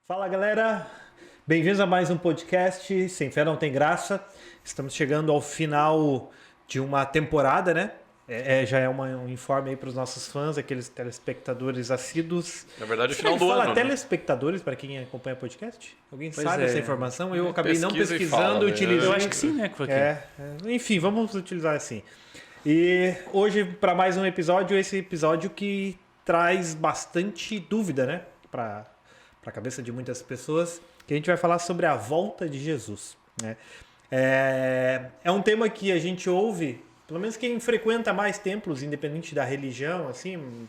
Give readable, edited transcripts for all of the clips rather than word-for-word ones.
Fala galera, bem-vindos a mais um podcast Sem Fé Não Tem Graça. Estamos chegando ao final de uma temporada, né? Já é um informe aí para os nossos fãs, aqueles telespectadores assíduos. Na verdade, é Será final que do fala ano. Né? telespectadores para quem acompanha o podcast? Alguém Pois sabe é. essa informação? Eu acabei não Pesquisa e pesquisando, fala, né? utilizei. Eu acho que sim, né? Enfim, vamos utilizar assim. E hoje, para mais um episódio, esse episódio que traz bastante dúvida, né? Para a cabeça de muitas pessoas, que a gente vai falar sobre a volta de Jesus, né? É um tema que a gente ouve, pelo menos quem frequenta mais templos, independente da religião, assim,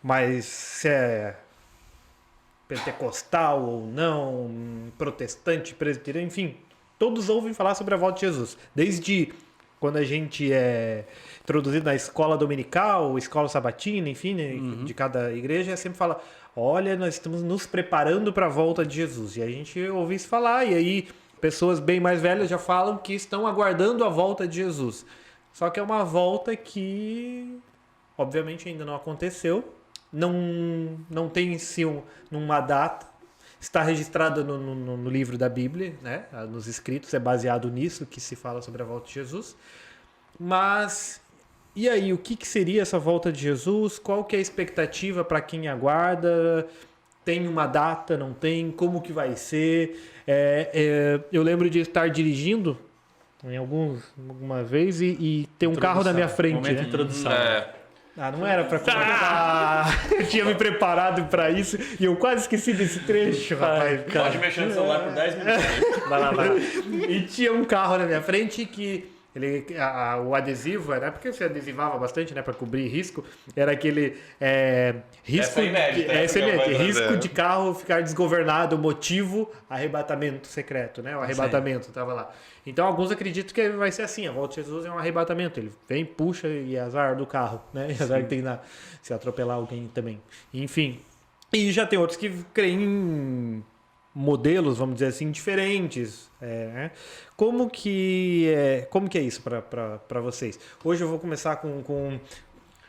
mas se é pentecostal ou não, protestante, presbiteriano, enfim, todos ouvem falar sobre a volta de Jesus. Desde quando a gente é introduzido na escola dominical, escola sabatina, enfim, né, de cada igreja, sempre fala, olha, nós estamos nos preparando para a volta de Jesus. E a gente ouve isso falar, e aí pessoas bem mais velhas já falam que estão aguardando a volta de Jesus. Só que é uma volta que, obviamente, ainda não aconteceu, não tem em si uma data, está registrada no livro da Bíblia, né? Nos escritos, é baseado nisso que se fala sobre a volta de Jesus. Mas, e aí, o que seria essa volta de Jesus? Qual que é a expectativa para quem aguarda? Tem uma data, não tem? Como que vai ser? Eu lembro de estar dirigindo alguma vez e ter um carro na minha frente. Momento Né? de introdução. Não era pra começar. Eu tinha me preparado pra isso e eu quase esqueci desse trecho, rapaz. Pode mexer no celular por 10 minutos. Vai lá. E tinha um carro na minha frente que o adesivo, era porque você adesivava bastante, né, para cobrir risco, era aquele risco, Essa é inédita, risco de carro ficar desgovernado, motivo arrebatamento secreto, né? O arrebatamento tava lá. Então alguns acreditam que vai ser assim, a volta de Jesus é um arrebatamento, ele vem, puxa e azar do carro, né? E azar que tem se atropelar alguém também. Enfim. E já tem outros que creem em modelos, vamos dizer assim, diferentes. Né? Como que é isso para vocês? Hoje eu vou começar com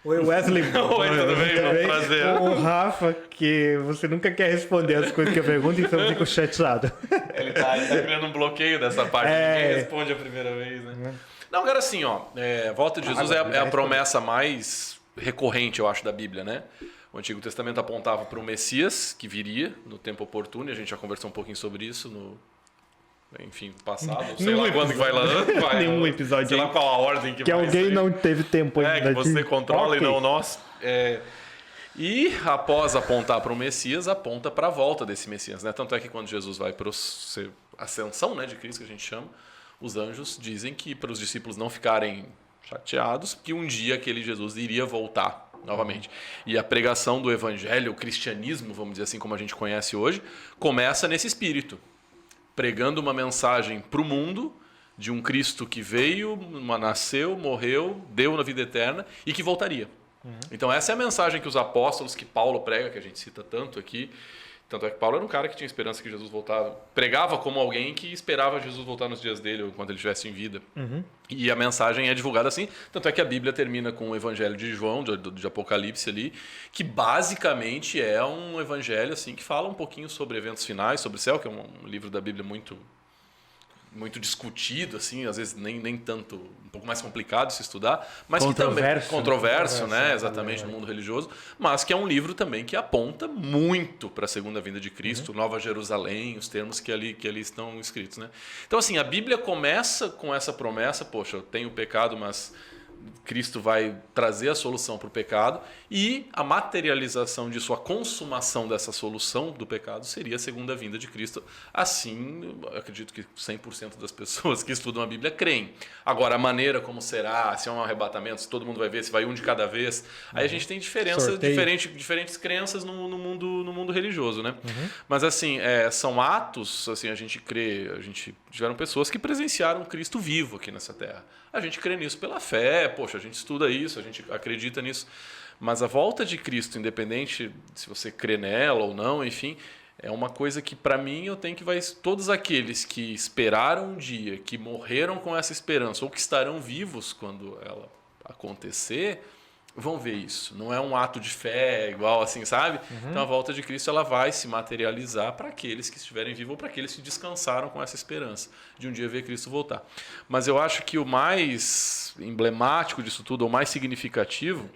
o Wesley. Oi, tudo bem? Prazer. Com o Rafa, que você nunca quer responder as coisas que eu pergunto, então eu fico chateado. Ele tá criando um bloqueio dessa parte, ninguém responde a primeira vez, né? Não, cara, assim, volta de Jesus é a promessa mais recorrente, eu acho, da Bíblia, né? O Antigo Testamento apontava para o Messias, que viria no tempo oportuno, e a gente já conversou um pouquinho sobre isso no passado. Sei lá quando que vai lá. Nenhum episódio. Sei lá qual a ordem que vai alguém sair. não teve tempo ainda. Que você controla Okay. e não nós. E após apontar para o Messias, aponta para a volta desse Messias, né? Tanto é que quando Jesus vai para a ascensão, né, de Cristo, que a gente chama, os anjos dizem que para os discípulos não ficarem chateados, que um dia aquele Jesus iria voltar novamente. E a pregação do evangelho, o cristianismo, vamos dizer assim como a gente conhece hoje, começa nesse espírito, pregando uma mensagem para o mundo de um Cristo que veio, nasceu, morreu, deu na vida eterna e que voltaria. Então essa é a mensagem que os apóstolos, que Paulo prega, que a gente cita tanto aqui. Tanto é que Paulo era um cara que tinha esperança que Jesus voltava. Pregava como alguém que esperava Jesus voltar nos dias dele, ou quando ele estivesse em vida. E a mensagem é divulgada assim. Tanto é que a Bíblia termina com o Evangelho de João, de Apocalipse ali, que basicamente é um evangelho assim, que fala um pouquinho sobre eventos finais, sobre o céu, que é um livro da Bíblia muito discutido, assim, às vezes nem tanto, um pouco mais complicado de se estudar, mas que também controverso, né, exatamente, no mundo religioso, mas que é um livro também que aponta muito para a segunda vinda de Cristo, Nova Jerusalém, os termos que ali estão escritos, né? Então, assim, a Bíblia começa com essa promessa, poxa, eu tenho pecado, mas Cristo vai trazer a solução para o pecado, e a materialização disso, a consumação dessa solução do pecado seria a segunda vinda de Cristo. Assim, eu acredito que 100% das pessoas que estudam a Bíblia creem. Agora, a maneira como será, se é um arrebatamento, se todo mundo vai ver, se vai um de cada vez, aí a gente tem diferentes crenças no mundo religioso, né? Mas assim, são atos, assim, a gente tiveram pessoas que presenciaram Cristo vivo aqui nessa terra. A gente crê nisso pela fé, poxa, a gente estuda isso, a gente acredita nisso. Mas a volta de Cristo, independente se você crê nela ou não, enfim, é uma coisa que, para mim, todos aqueles que esperaram um dia, que morreram com essa esperança, ou que estarão vivos quando ela acontecer, vão ver isso. Não é um ato de fé igual assim, sabe? Então a volta de Cristo ela vai se materializar para aqueles que estiverem vivos ou para aqueles que descansaram com essa esperança de um dia ver Cristo voltar. Mas eu acho que o mais emblemático disso tudo, ou mais significativo,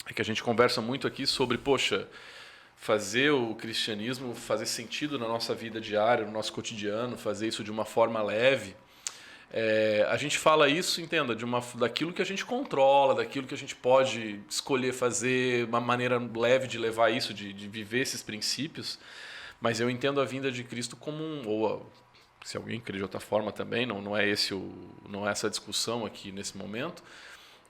é que a gente conversa muito aqui sobre, poxa, fazer o cristianismo fazer sentido na nossa vida diária, no nosso cotidiano, fazer isso de uma forma leve. A gente fala isso, entenda, daquilo que a gente controla, daquilo que a gente pode escolher fazer, uma maneira leve de levar isso, de viver esses princípios. Mas eu entendo a vinda de Cristo como se alguém crê de outra forma também, não é essa discussão aqui nesse momento,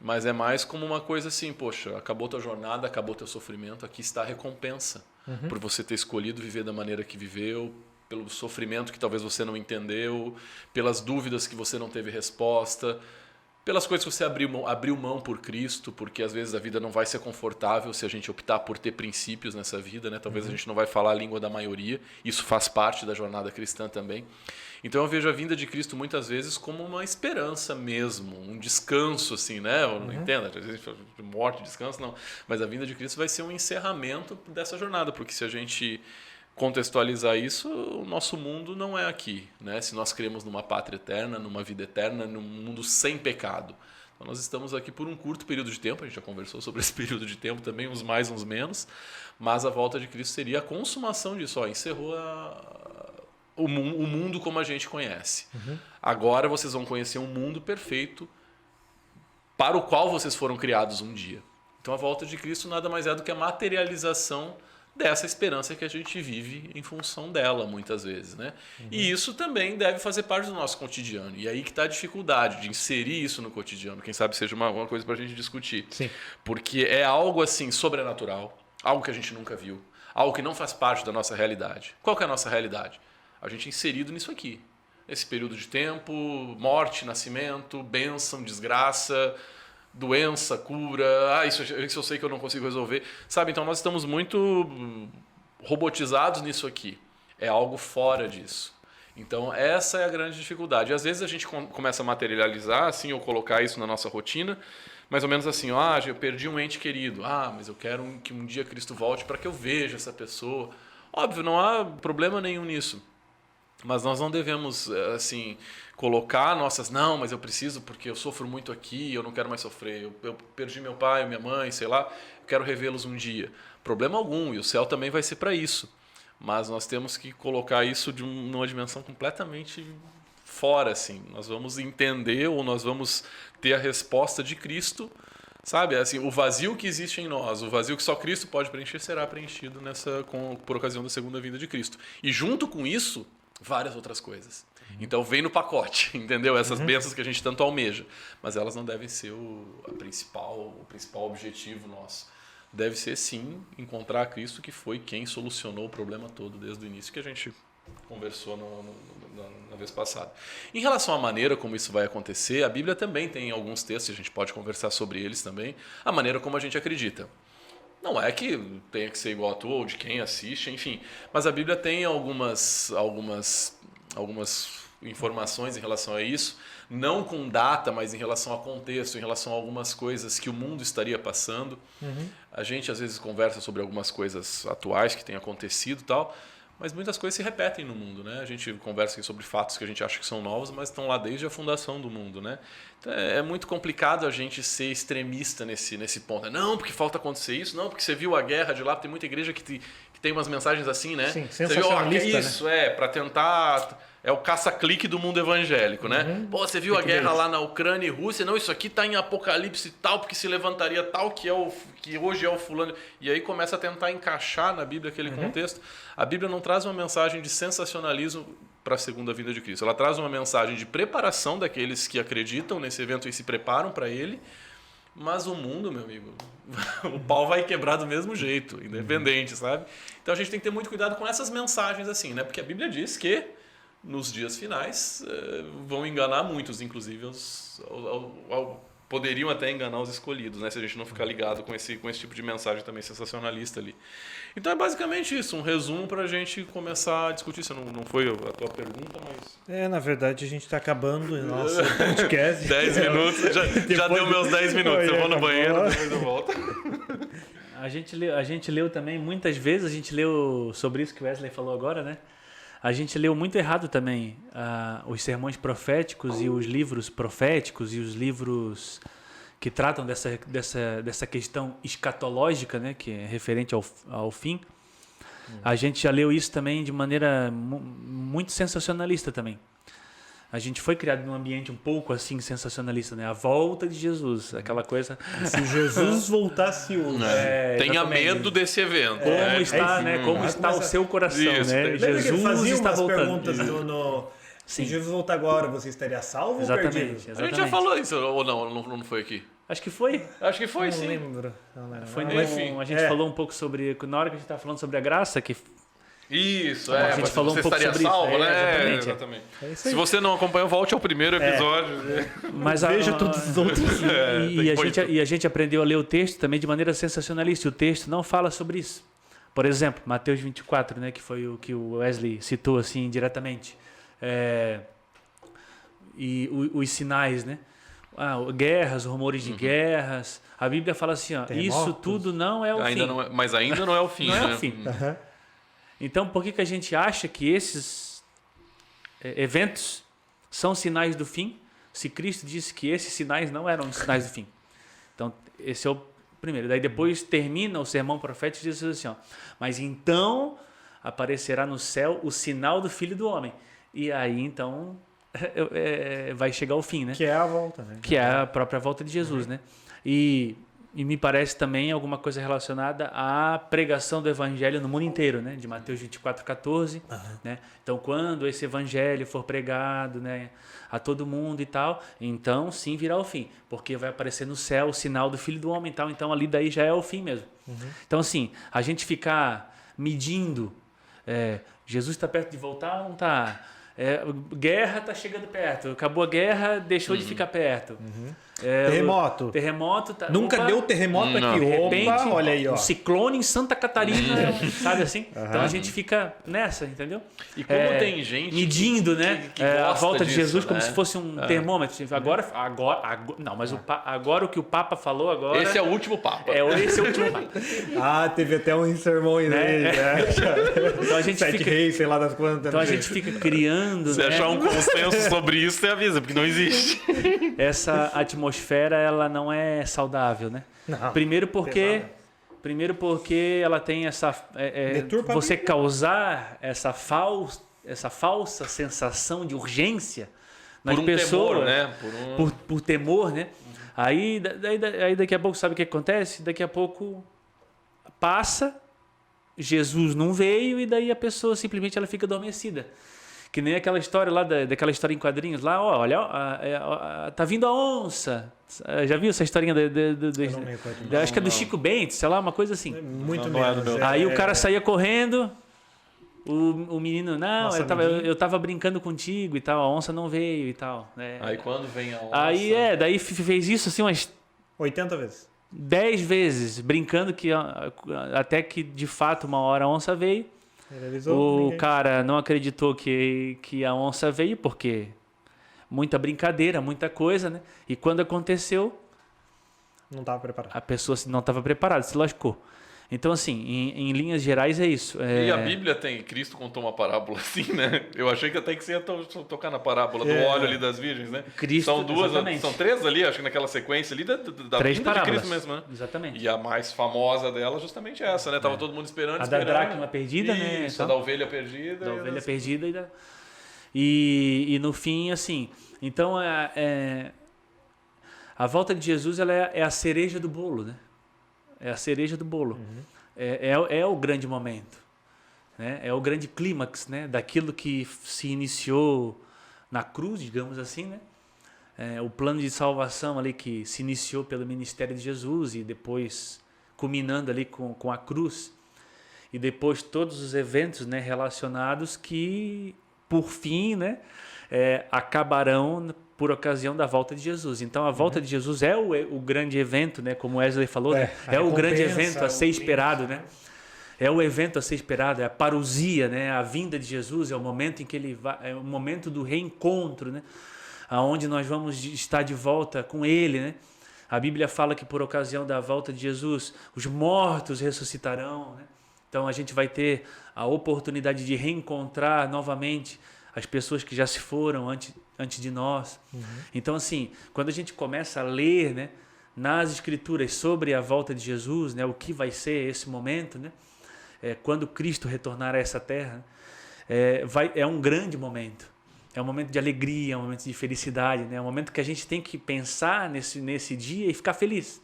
mas é mais como uma coisa assim, poxa, acabou tua jornada, acabou teu sofrimento, aqui está a recompensa por você ter escolhido viver da maneira que viveu, pelo sofrimento que talvez você não entendeu, pelas dúvidas que você não teve resposta, pelas coisas que você abriu mão por Cristo, porque às vezes a vida não vai ser confortável se a gente optar por ter princípios nessa vida, né? Talvez a gente não vai falar a língua da maioria, isso faz parte da jornada cristã também. Então eu vejo a vinda de Cristo muitas vezes como uma esperança mesmo, um descanso, assim, né? Eu não entendo, às vezes morte, descanso, não. Mas a vinda de Cristo vai ser um encerramento dessa jornada, porque se a gente contextualizar isso, o nosso mundo não é aqui, né? Se nós cremos numa pátria eterna, numa vida eterna, num mundo sem pecado. Então nós estamos aqui por um curto período de tempo, a gente já conversou sobre esse período de tempo também, uns mais, uns menos, mas a volta de Cristo seria a consumação disso, encerrou o mundo como a gente conhece. Agora vocês vão conhecer um mundo perfeito para o qual vocês foram criados um dia. Então a volta de Cristo nada mais é do que a materialização dessa esperança que a gente vive em função dela, muitas vezes, né? E isso também deve fazer parte do nosso cotidiano. E aí que está a dificuldade de inserir isso no cotidiano. Quem sabe seja uma coisa para a gente discutir. Sim. Porque é algo assim sobrenatural, algo que a gente nunca viu, algo que não faz parte da nossa realidade. Qual que é a nossa realidade? A gente é inserido nisso aqui. Esse período de tempo, morte, nascimento, bênção, desgraça, doença, cura, isso eu sei que eu não consigo resolver, sabe? Então nós estamos muito robotizados nisso aqui. É algo fora disso. Então essa é a grande dificuldade. Às vezes a gente começa a materializar, assim, ou colocar isso na nossa rotina, mais ou menos assim, eu perdi um ente querido, mas eu quero que um dia Cristo volte para que eu veja essa pessoa. Óbvio, não há problema nenhum nisso. Mas nós não devemos, assim, colocar não, mas eu preciso porque eu sofro muito aqui, eu não quero mais sofrer, eu perdi meu pai, minha mãe, sei lá, eu quero revê-los um dia. Problema algum, e o céu também vai ser para isso. Mas nós temos que colocar isso numa dimensão completamente fora, assim. Nós vamos entender ou nós vamos ter a resposta de Cristo, sabe? Assim, o vazio que existe em nós, o vazio que só Cristo pode preencher, será preenchido por ocasião da segunda vinda de Cristo. E junto com isso, várias outras coisas. Então vem no pacote, entendeu? Essas bênçãos que a gente tanto almeja. Mas elas não devem ser o principal objetivo nosso. Deve ser, sim, encontrar Cristo, que foi quem solucionou o problema todo desde o início, que a gente conversou na vez passada. Em relação à maneira como isso vai acontecer, a Bíblia também tem alguns textos, a gente pode conversar sobre eles também, a maneira como a gente acredita. Não é que tenha que ser igual a tua ou de quem assiste, enfim. Mas a Bíblia tem algumas informações em relação a isso, não com data, mas em relação a contexto, em relação a algumas coisas que o mundo estaria passando. A gente às vezes conversa sobre algumas coisas atuais que têm acontecido e tal, mas muitas coisas se repetem no mundo, né? A gente conversa aqui sobre fatos que a gente acha que são novos, mas estão lá desde a fundação do mundo, né? Então é muito complicado a gente ser extremista nesse ponto. Não, porque falta acontecer isso, não, porque você viu a guerra de lá, tem muita igreja que tem umas mensagens assim, né? Sim, você viu, isso, né? Para tentar... É o caça-clique do mundo evangélico, né? Pô, você viu a guerra lá na Ucrânia e Rússia? Não, isso aqui está em Apocalipse tal, porque se levantaria tal, que hoje é o fulano. E aí começa a tentar encaixar na Bíblia aquele contexto. A Bíblia não traz uma mensagem de sensacionalismo para a segunda vinda de Cristo. Ela traz uma mensagem de preparação daqueles que acreditam nesse evento e se preparam para ele. Mas o mundo, meu amigo, o pau vai quebrar do mesmo jeito, independente, sabe? Então a gente tem que ter muito cuidado com essas mensagens assim, né? Porque a Bíblia diz que nos dias finais vão enganar muitos, inclusive poderiam até enganar os escolhidos, né? Se a gente não ficar ligado com esse tipo de mensagem também sensacionalista ali. Então é basicamente isso, um resumo para a gente começar a discutir. Isso não foi a tua pergunta, mas... Na verdade a gente está acabando o nosso podcast. 10 minutos, já deu meus 10 minutos. Eu vou no banheiro, depois eu volto. A gente leu também, muitas vezes, a gente leu sobre isso que o Wesley falou agora, né? A gente leu muito errado também os sermões proféticos e os livros proféticos e os livros que tratam dessa questão escatológica, né? Que é referente ao fim. A gente já leu isso também de maneira muito sensacionalista também. A gente foi criado num ambiente um pouco assim sensacionalista, né? A volta de Jesus, aquela coisa. Se Jesus voltasse hoje. Tenha medo desse evento. Como está, né? Como está o seu coração, isso, né? Jesus está voltando. Perguntas se Jesus voltar agora, você estaria salvo ou perdido? A gente já falou isso, ou não foi aqui? Acho que foi. Acho que foi, não sim. Lembro. Foi enfim. A gente falou um pouco sobre... Na hora que a gente estava falando sobre a graça, que... Isso, a gente falou você um pouco estaria sobre salvo, isso. né? Exatamente. Se você não acompanhou, volte ao primeiro episódio. Mas veja todos os outros. E a gente aprendeu a ler o texto também de maneira sensacionalista. E o texto não fala sobre isso. Por exemplo, Mateus 24, né, que foi o que o Wesley citou assim diretamente. E os sinais, né? Guerras, rumores de guerras. A Bíblia fala assim, ó, isso tudo não é o fim. Mas ainda não é o fim. Não né? é o fim. Então, por que a gente acha que esses eventos são sinais do fim, se Cristo disse que esses sinais não eram sinais do fim? Então, esse é o primeiro. Daí depois termina o sermão profético e diz assim, ó, mas então aparecerá no céu o sinal do Filho do Homem. E aí, então, vai chegar o fim, né? Que é a volta, né? Que é a própria volta de Jesus, né? E me parece também alguma coisa relacionada à pregação do evangelho no mundo inteiro, né? De Mateus 24:14, né? Então, quando esse evangelho for pregado, né, a todo mundo e tal, então sim virá o fim, porque vai aparecer no céu o sinal do Filho do Homem e tal, então ali daí já é o fim mesmo. Então, assim, a gente ficar medindo, Jesus está perto de voltar ou não está? Guerra está chegando perto, acabou a guerra, deixou de ficar perto. Terremoto tá, nunca deu terremoto aqui. De repente, olha aí, ó. Um ciclone em Santa Catarina, sabe assim? Então a gente fica nessa, entendeu? E como tem gente medindo, né? que a volta disso, de Jesus né? como se fosse um termômetro. Agora não, mas agora o que o Papa falou agora. Esse é o último Papa. Esse é o último Papa. Teve até uns sermões aí, né? Então a gente Sete reis, sei lá das quantas. Então a gente fica criando. Se achar um consenso sobre isso, você avisa, porque não existe. Essa atmosfera, ela não é saudável, né? Não, Primeiro porque ela tem essa... você causar essa falsa sensação de urgência nas pessoas. Temor, né? Por temor, né? Aí daqui a pouco, sabe o que acontece? Daqui a pouco passa, Jesus não veio e daí a pessoa simplesmente ela fica adormecida. Que nem aquela história lá, daquela história em quadrinhos lá, olha, tá vindo a onça. Já viu essa historinha acho que é do Chico Bento, sei lá, uma coisa assim. Muito menos. Aí o cara saía correndo, o menino, eu tava brincando contigo e tal, a onça não veio e tal. Né? Aí quando vem a onça... Daí fez isso assim umas... 80 vezes. 10 vezes, brincando até que de fato uma hora a onça veio. O cara não acreditou que a onça veio, porque muita brincadeira, muita coisa, né? E quando aconteceu, não estava preparado. A pessoa não estava preparada, se lascou. Então, assim, em linhas gerais é isso. E a Bíblia Cristo contou uma parábola assim, né? Eu achei que até que você ia tocar na parábola do óleo ali das virgens, né? Cristo, são duas, exatamente. São 3 ali, acho que naquela sequência ali da Três vinda parábolas. de Cristo mesmo, né? Exatamente. E a mais famosa dela justamente essa, né? Tava todo mundo esperando. A da dracma perdida, isso, né? Isso, a da ovelha perdida. Da ovelha perdida e no fim, assim... Então, a volta de Jesus ela é a cereja do bolo, né? É a cereja do bolo. É o grande momento, né? É o grande clímax, né? Daquilo que se iniciou na cruz, digamos assim, né? O plano de salvação ali que se iniciou pelo ministério de Jesus e depois culminando ali com a cruz e depois todos os eventos, né, relacionados que por fim, né, acabarão por ocasião da volta de Jesus. Então a volta de Jesus é o grande evento, né, como Wesley falou, né? É o grande evento a ser esperado, né? É o evento a ser esperado, é a parousia, né? A vinda de Jesus, é o momento em que ele vai, é o momento do reencontro, né? Aonde nós vamos estar de volta com ele, né? A Bíblia fala que por ocasião da volta de Jesus, os mortos ressuscitarão, né? Então a gente vai ter a oportunidade de reencontrar novamente as pessoas que já se foram antes de nós. Então assim, quando a gente começa a ler, né, nas Escrituras sobre a volta de Jesus, né, o que vai ser esse momento, né? Quando Cristo retornar a essa terra, é um grande momento. É um momento de alegria, é um momento de felicidade, né? É um momento que a gente tem que pensar nesse dia e ficar feliz.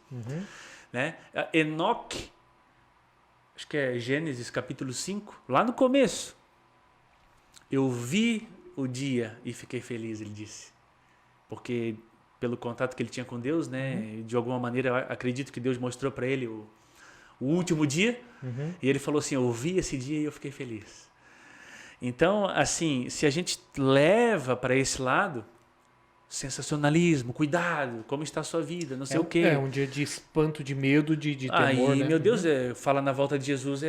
Né? Enoque, acho que é Gênesis capítulo 5, lá no começo. Eu vi o dia e fiquei feliz, ele disse. Porque pelo contato que ele tinha com Deus, né? De alguma maneira, eu acredito que Deus mostrou para ele o último dia. E ele falou assim, eu vi esse dia e eu fiquei feliz. Então, assim, se a gente leva para esse lado, sensacionalismo, cuidado, como está a sua vida, não sei o quê. É um dia de espanto, de medo, de temor, né? Meu Deus, fala na volta de Jesus,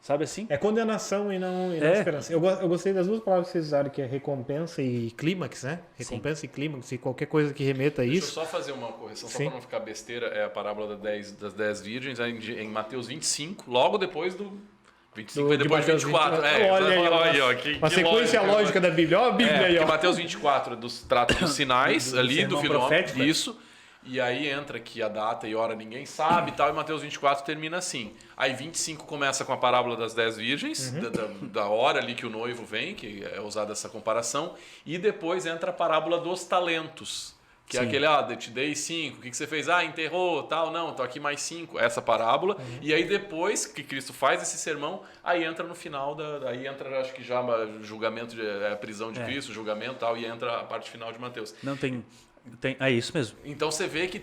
sabe assim? É condenação e não esperança. Eu gostei das duas palavras que vocês usaram, que é recompensa e clímax, né? Recompensa e clímax, e qualquer coisa que remeta a isso. Deixa eu só fazer uma correção, só para não ficar besteira. É a parábola das 10 virgens, em Mateus 25, logo depois do 25 e depois de 24. Olha aí, uma sequência lógica da Bíblia. Olha a Bíblia aí, ó. Mateus 24 trata dos sinais ali do filósofo. Isso. E aí entra que a data e hora ninguém sabe e tal, e Mateus 24 termina assim. Aí 25 começa com a parábola das 10 virgens, da hora ali que o noivo vem, que é usada essa comparação, e depois entra a parábola dos talentos, que é aquele, te dei 5, o que você fez? Enterrou, tal, não, tô aqui mais 5, essa parábola. E aí depois que Cristo faz esse sermão, aí entra no final, aí entra, acho que já julgamento, a prisão de Cristo, julgamento e tal, e entra a parte final de Mateus. Não tem... É isso mesmo. Então você vê que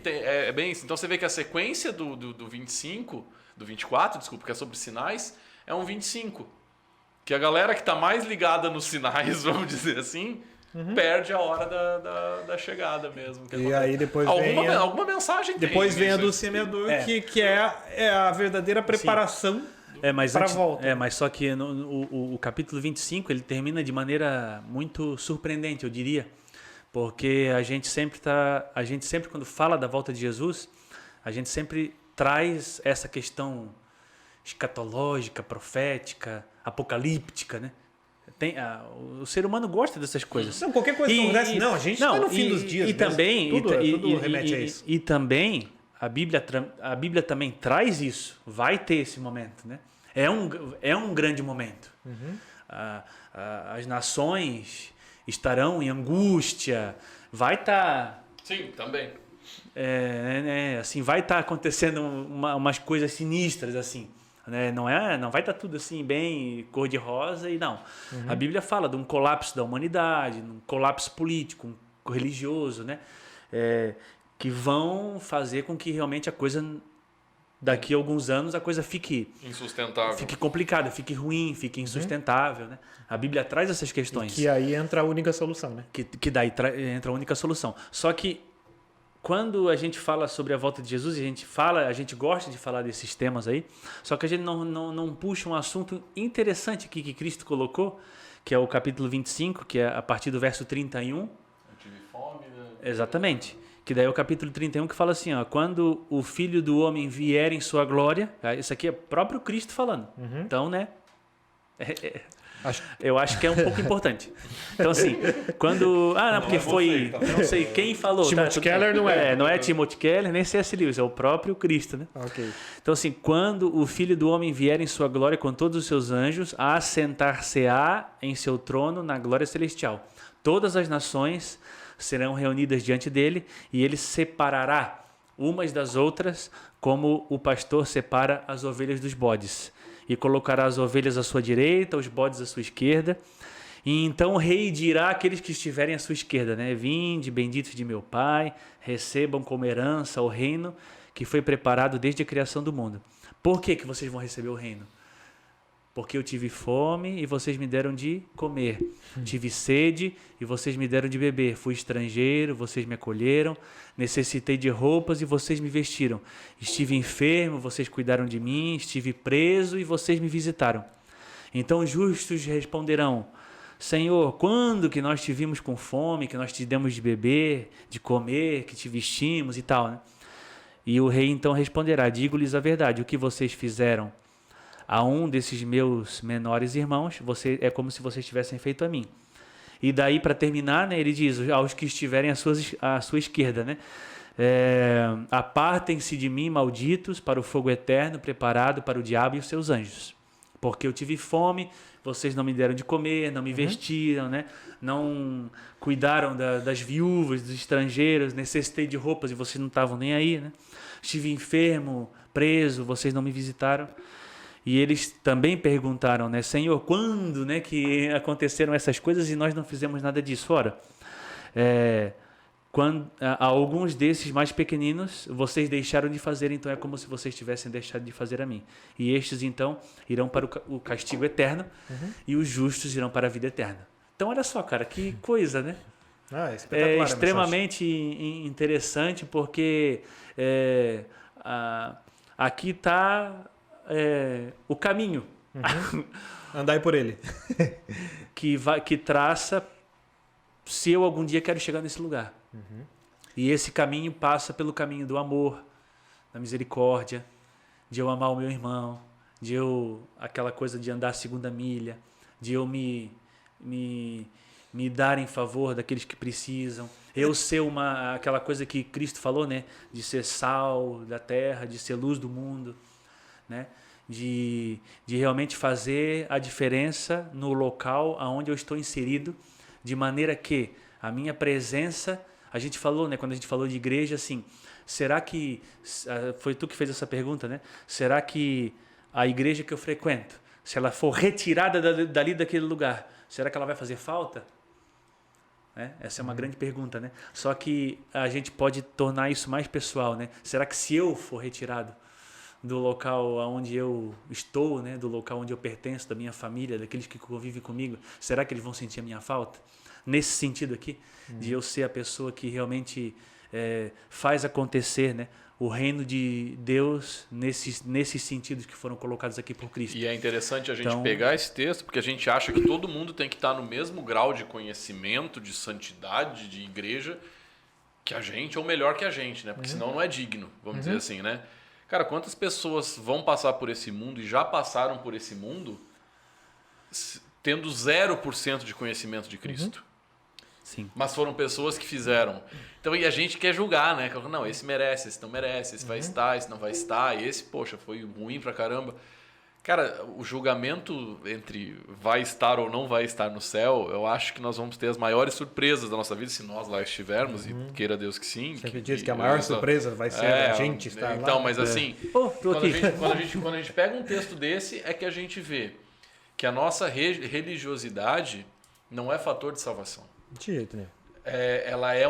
bem isso. Então você vê que a sequência do 25, do 24, desculpa, que é sobre sinais, é um 25. Que a galera que está mais ligada nos sinais, vamos dizer assim, perde a hora da chegada mesmo. E aí depois alguma mensagem tem. Depois vem a do semeador, que é a verdadeira preparação para a volta. Mas só que o capítulo 25 ele termina de maneira muito surpreendente, eu diria. Porque a gente sempre quando fala da volta de Jesus, a gente sempre traz essa questão escatológica, profética, apocalíptica, né? O ser humano gosta dessas coisas. Não, qualquer coisa que acontece, a gente está no fim dos dias. Tudo remete a isso. E também a Bíblia também traz isso. Vai ter esse momento, né? É um grande momento. As nações estarão em angústia, vai estar... Sim, também. Assim, vai estar acontecendo umas coisas sinistras, assim. Né? Não vai estar tudo assim bem cor-de-rosa e não. A Bíblia fala de um colapso da humanidade, um colapso político, religioso, né? Que vão fazer com que realmente a coisa... Daqui a alguns anos a coisa fique insustentável, fique complicada, fique ruim, fique insustentável, né? A Bíblia traz essas questões. E que aí entra a única solução, né? Que daí entra a única solução. Só que quando a gente fala sobre a volta de Jesus, a gente gosta de falar desses temas aí, só que a gente não puxa um assunto interessante aqui que Cristo colocou, que é o capítulo 25, que é a partir do verso 31. Eu tive fome, né? Exatamente. Que daí é o capítulo 31 que fala assim, quando o Filho do Homem vier em sua glória, isso aqui é próprio Cristo falando. Então, né? Eu acho que é um pouco importante. Então, assim, quando... porque foi... Não sei quem falou. Timothy Keller não é. Não é Timothy Keller, nem C.S. Lewis, é o próprio Cristo, né? Ok. Então, assim, quando o Filho do Homem vier em sua glória com todos os seus anjos, assentar-se-á em seu trono na glória celestial. Todas as nações serão reunidas diante dele e ele separará umas das outras como o pastor separa as ovelhas dos bodes. E colocará as ovelhas à sua direita, os bodes à sua esquerda. E então o rei dirá àqueles que estiverem à sua esquerda, né? Vinde, benditos de meu Pai, recebam como herança o reino que foi preparado desde a criação do mundo. Por que vocês vão receber o reino? Porque eu tive fome e vocês me deram de comer. Tive sede e vocês me deram de beber. Fui estrangeiro, vocês me acolheram. Necessitei de roupas e vocês me vestiram. Estive enfermo, vocês cuidaram de mim. Estive preso e vocês me visitaram. Então os justos responderão: Senhor, quando que nós te vimos com fome, que nós te demos de beber, de comer, que te vestimos e tal, né? E o rei então responderá: digo-lhes a verdade, o que vocês fizeram a um desses meus menores irmãos, é como se vocês tivessem feito a mim. E daí, para terminar, né, ele diz aos que estiverem à sua esquerda, né? Apartem-se de mim, malditos, para o fogo eterno preparado para o diabo e os seus anjos. Porque eu tive fome, vocês não me deram de comer, não me vestiram, né? Não cuidaram das viúvas, dos estrangeiros, necessitei de roupas e vocês não estavam nem aí, né? Estive enfermo, preso, vocês não me visitaram. E eles também perguntaram, né? Senhor, quando, né, que aconteceram essas coisas e nós não fizemos nada disso? Ora, quando alguns desses mais pequeninos vocês deixaram de fazer, então é como se vocês tivessem deixado de fazer a mim. E estes então irão para o castigo eterno e os justos irão para a vida eterna. Então olha só, cara, que coisa, né? É extremamente interessante porque aqui está o caminho. Andai por ele. que traça se eu algum dia quero chegar nesse lugar. E esse caminho passa pelo caminho do amor, da misericórdia, de eu amar o meu irmão, de eu, aquela coisa de andar a segunda milha, de eu me dar em favor daqueles que precisam, eu ser aquela coisa que Cristo falou, né? De ser sal da terra, de ser luz do mundo, né? De realmente fazer a diferença no local onde eu estou inserido, de maneira que a minha presença... A gente falou, né, quando a gente falou de igreja, assim, será que... Foi tu que fez essa pergunta, né? Será que a igreja que eu frequento, se ela for retirada dali daquele lugar, será que ela vai fazer falta? Essa é uma grande pergunta, né? Só que a gente pode tornar isso mais pessoal, né? Será que se eu for retirado do local onde eu estou, né, do local onde eu pertenço, da minha família, daqueles que convivem comigo, será que eles vão sentir a minha falta? Nesse sentido aqui, de eu ser a pessoa que realmente faz acontecer, né, o reino de Deus nesses sentidos que foram colocados aqui por Cristo. E é interessante a gente pegar esse texto, porque a gente acha que todo mundo tem que estar no mesmo grau de conhecimento, de santidade, de igreja que a gente, ou melhor que a gente, né? Porque senão não é digno, vamos dizer assim, né? Cara, quantas pessoas vão passar por esse mundo e já passaram por esse mundo tendo 0% de conhecimento de Cristo? Sim. Mas foram pessoas que fizeram. Então, e a gente quer julgar, né? Não, esse merece, esse não merece, esse vai estar, esse não vai estar, e esse, poxa, foi ruim pra caramba. Cara, o julgamento entre vai estar ou não vai estar no céu, eu acho que nós vamos ter as maiores surpresas da nossa vida, se nós lá estivermos, e queira Deus que sim. Sempre diz que a maior surpresa vai ser a gente estar lá. Então, mas assim, quando a gente pega um texto desse, é que a gente vê que a nossa religiosidade não é fator de salvação. De jeito nenhum. Ela é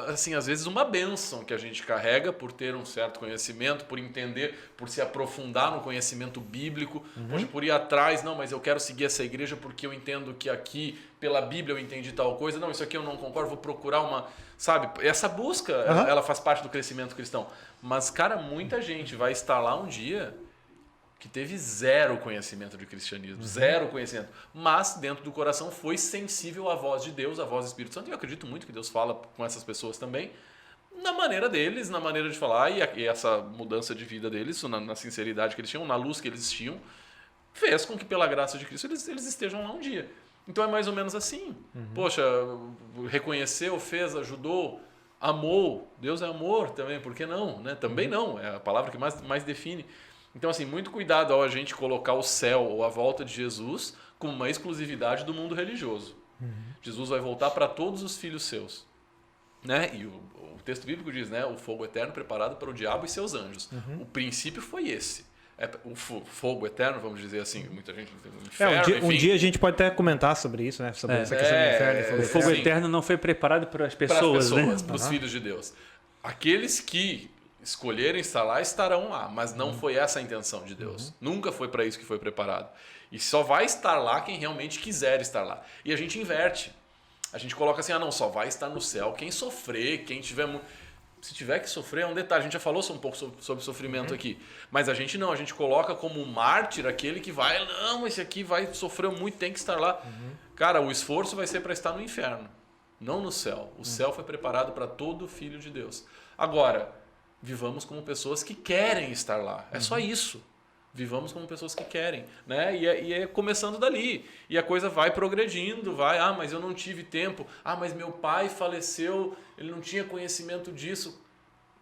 assim, às vezes uma bênção que a gente carrega por ter um certo conhecimento, por entender, por se aprofundar no conhecimento bíblico, por ir atrás, não, mas eu quero seguir essa igreja porque eu entendo que aqui, pela Bíblia, eu entendi tal coisa, não, isso aqui eu não concordo, vou procurar uma... Sabe, essa busca, ela faz parte do crescimento cristão. Mas, cara, muita gente vai estar lá um dia que teve 0 conhecimento de cristianismo, 0 conhecimento, mas dentro do coração foi sensível à voz de Deus, à voz do Espírito Santo, e eu acredito muito que Deus fala com essas pessoas também, na maneira deles, na maneira de falar, e essa mudança de vida deles, na sinceridade que eles tinham, na luz que eles tinham, fez com que pela graça de Cristo eles estejam lá um dia. Então é mais ou menos assim. Poxa, reconheceu, fez, ajudou, amou, Deus é amor também, por que não? Né? Também não, é a palavra que mais define. Então, assim, muito cuidado ao a gente colocar o céu ou a volta de Jesus como uma exclusividade do mundo religioso. Jesus vai voltar para todos os filhos seus. Né? E o texto bíblico diz, né? O fogo eterno preparado para o diabo e seus anjos. O princípio foi esse. O fogo eterno, vamos dizer assim, muita gente no inferno, um dia a gente pode até comentar sobre isso, né? Sobre essa questão do inferno. O fogo eterno não foi preparado para as pessoas, né? Para os filhos de Deus. Aqueles que escolherem estar lá, estarão lá, mas não foi essa a intenção de Deus. Nunca foi para isso que foi preparado. E só vai estar lá quem realmente quiser estar lá. E a gente inverte. A gente coloca assim, não, só vai estar no céu quem sofrer, quem tiver... Se tiver que sofrer, é um detalhe. A gente já falou um pouco sobre sofrimento aqui. Mas a gente não, a gente coloca como mártir aquele que vai, não, esse aqui vai sofrer muito, tem que estar lá. Cara, o esforço vai ser para estar no inferno, não no céu. O céu foi preparado para todo filho de Deus. Agora, vivamos como pessoas que querem estar lá. É só isso. Vivamos como pessoas que querem, né? E é começando dali. E a coisa vai progredindo, vai. Ah, mas eu não tive tempo. Ah, mas meu pai faleceu, ele não tinha conhecimento disso.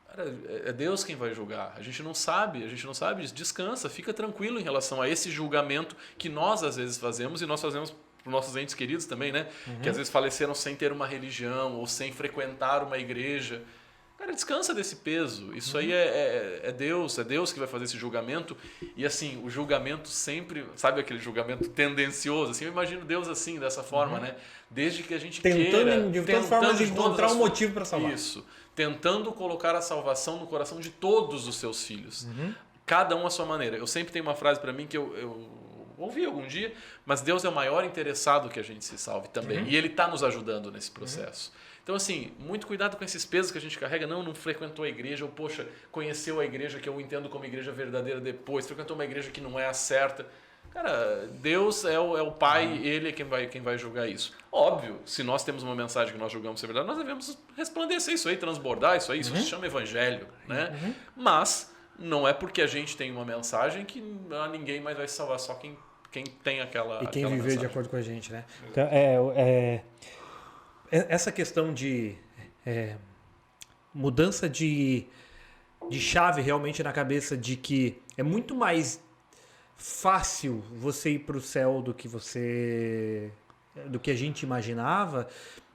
Cara, é Deus quem vai julgar. A gente não sabe disso. Descansa, fica tranquilo em relação a esse julgamento que nós às vezes fazemos e nós fazemos para os nossos entes queridos também, né? Que às vezes faleceram sem ter uma religião ou sem frequentar uma igreja. Cara, descansa desse peso. Isso aí é Deus que vai fazer esse julgamento. E assim, o julgamento sempre, sabe aquele julgamento tendencioso? Assim, eu imagino Deus assim, dessa forma, né? Desde que a gente tentando de todas formas encontrar um motivo para salvar. Isso. Tentando colocar a salvação no coração de todos os seus filhos. Cada um à sua maneira. Eu sempre tenho uma frase para mim que eu ouvi algum dia, mas Deus é o maior interessado que a gente se salve também. E Ele está nos ajudando nesse processo. Então, assim, muito cuidado com esses pesos que a gente carrega. Não frequentou a igreja, ou, poxa, conheceu a igreja que eu entendo como igreja verdadeira depois, frequentou uma igreja que não é a certa. Cara, Deus é o Pai, Ele é quem vai julgar isso. Óbvio, se nós temos uma mensagem que nós julgamos ser verdade, nós devemos resplandecer isso aí, transbordar isso aí, isso se chama evangelho, né? Mas não é porque a gente tem uma mensagem que ninguém mais vai se salvar, só quem tem aquela E quem aquela viver mensagem. de acordo com a gente, né? Então, essa questão de mudança de chave realmente na cabeça de que é muito mais fácil você ir para o céu do que a gente imaginava,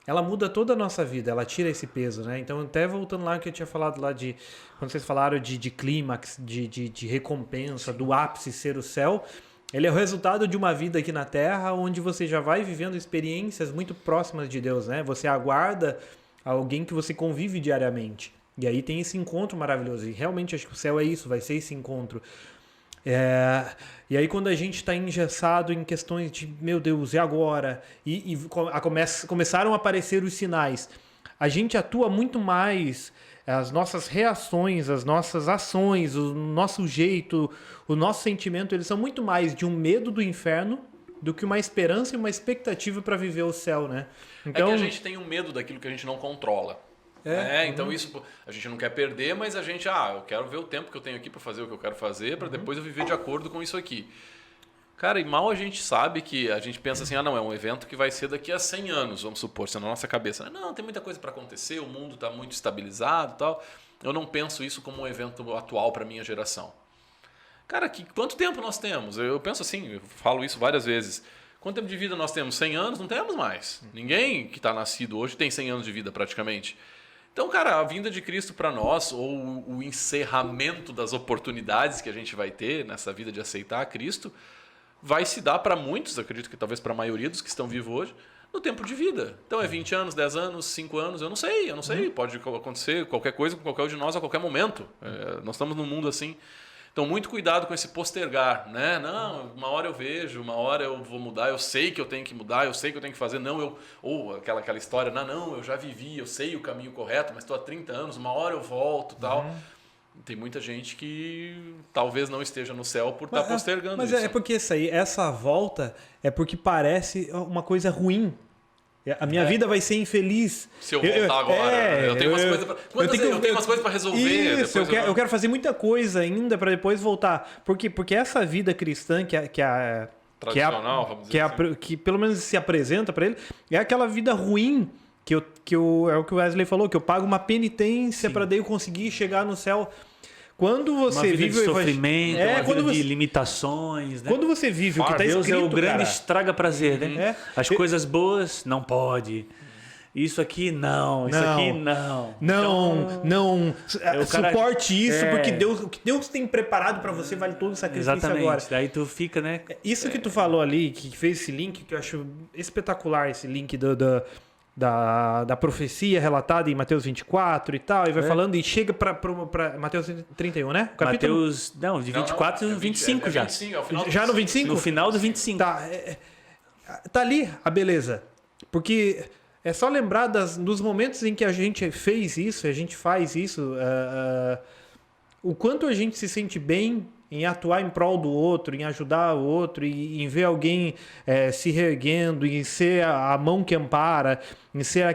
ela muda toda a nossa vida, ela tira esse peso, né? Então, até voltando lá que eu tinha falado lá de quando vocês falaram de clímax, de recompensa, do ápice ser o céu, ele é o resultado de uma vida aqui na Terra onde você já vai vivendo experiências muito próximas de Deus, né? Você aguarda alguém que você convive diariamente. E aí tem esse encontro maravilhoso. E realmente acho que o céu é isso, vai ser esse encontro. E aí quando a gente está engessado em questões de, meu Deus, e agora? Começaram a aparecer os sinais. A gente atua muito mais, as nossas reações, as nossas ações, o nosso jeito, o nosso sentimento, eles são muito mais de um medo do inferno do que uma esperança e uma expectativa para viver o céu, né? Então, é que a gente tem um medo daquilo que a gente não controla. Então isso a gente não quer perder, mas a gente, eu quero ver o tempo que eu tenho aqui para fazer o que eu quero fazer, para depois eu viver de acordo com isso aqui. Cara, e mal a gente sabe que a gente pensa assim, não, é um evento que vai ser daqui a 100 anos, vamos supor, se na nossa cabeça. Não, tem muita coisa para acontecer, o mundo está muito estabilizado e tal. Eu não penso isso como um evento atual para minha geração. Cara, quanto tempo nós temos? Eu penso assim, eu falo isso várias vezes. Quanto tempo de vida nós temos? 100 anos? Não temos mais. Ninguém que está nascido hoje tem 100 anos de vida praticamente. Então, cara, a vinda de Cristo para nós, ou o encerramento das oportunidades que a gente vai ter nessa vida de aceitar Cristo, vai se dar para muitos, acredito que talvez para a maioria dos que estão vivos hoje, no tempo de vida. Então é 20 anos, 10 anos, 5 anos, eu não sei. Pode acontecer qualquer coisa com qualquer um de nós a qualquer momento. Nós estamos num mundo assim. Então, muito cuidado com esse postergar, né? Não, uma hora eu vejo, uma hora eu vou mudar, eu sei que eu tenho que mudar, eu sei que eu tenho que fazer. Não, ou aquela história, não, eu já vivi, eu sei o caminho correto, mas estou há 30 anos, uma hora eu volto e tal. Tem muita gente que talvez não esteja no céu por estar postergando mas isso. É porque essa volta é porque parece uma coisa ruim. A minha vida vai ser infeliz. Se eu voltar agora, eu tenho umas coisas para... Eu tenho umas coisas para resolver. Isso, eu quero fazer muita coisa ainda para depois voltar. Porque essa vida cristã tradicional, vamos dizer assim. Que pelo menos se apresenta para ele, é aquela vida ruim é o que o Wesley falou, que eu pago uma penitência para daí eu conseguir chegar no céu. Quando você uma vida vive de sofrimento, uma vida de você... limitações, né? Quando você vive o que está escrito, Deus é o grande estraga prazer, né? As coisas boas, não pode. Isso aqui, não. Isso aqui, não. Não. Suporte isso, porque o que Deus tem preparado para você vale todo o sacrifício. Exatamente. Agora. Daí tu fica, né? Isso que tu falou ali, que fez esse link, que eu acho espetacular, esse link da profecia relatada em Mateus 24 e tal, e vai falando e chega para Mateus 31, né? Mateus, não, de 24 e 25 já. 25, já no 25? No final do 25. Tá ali a beleza. Porque é só lembrar dos momentos em que a gente fez isso, a gente faz isso, o quanto a gente se sente bem em atuar em prol do outro, em ajudar o outro, em ver alguém se reerguendo, em ser a mão que ampara, em ser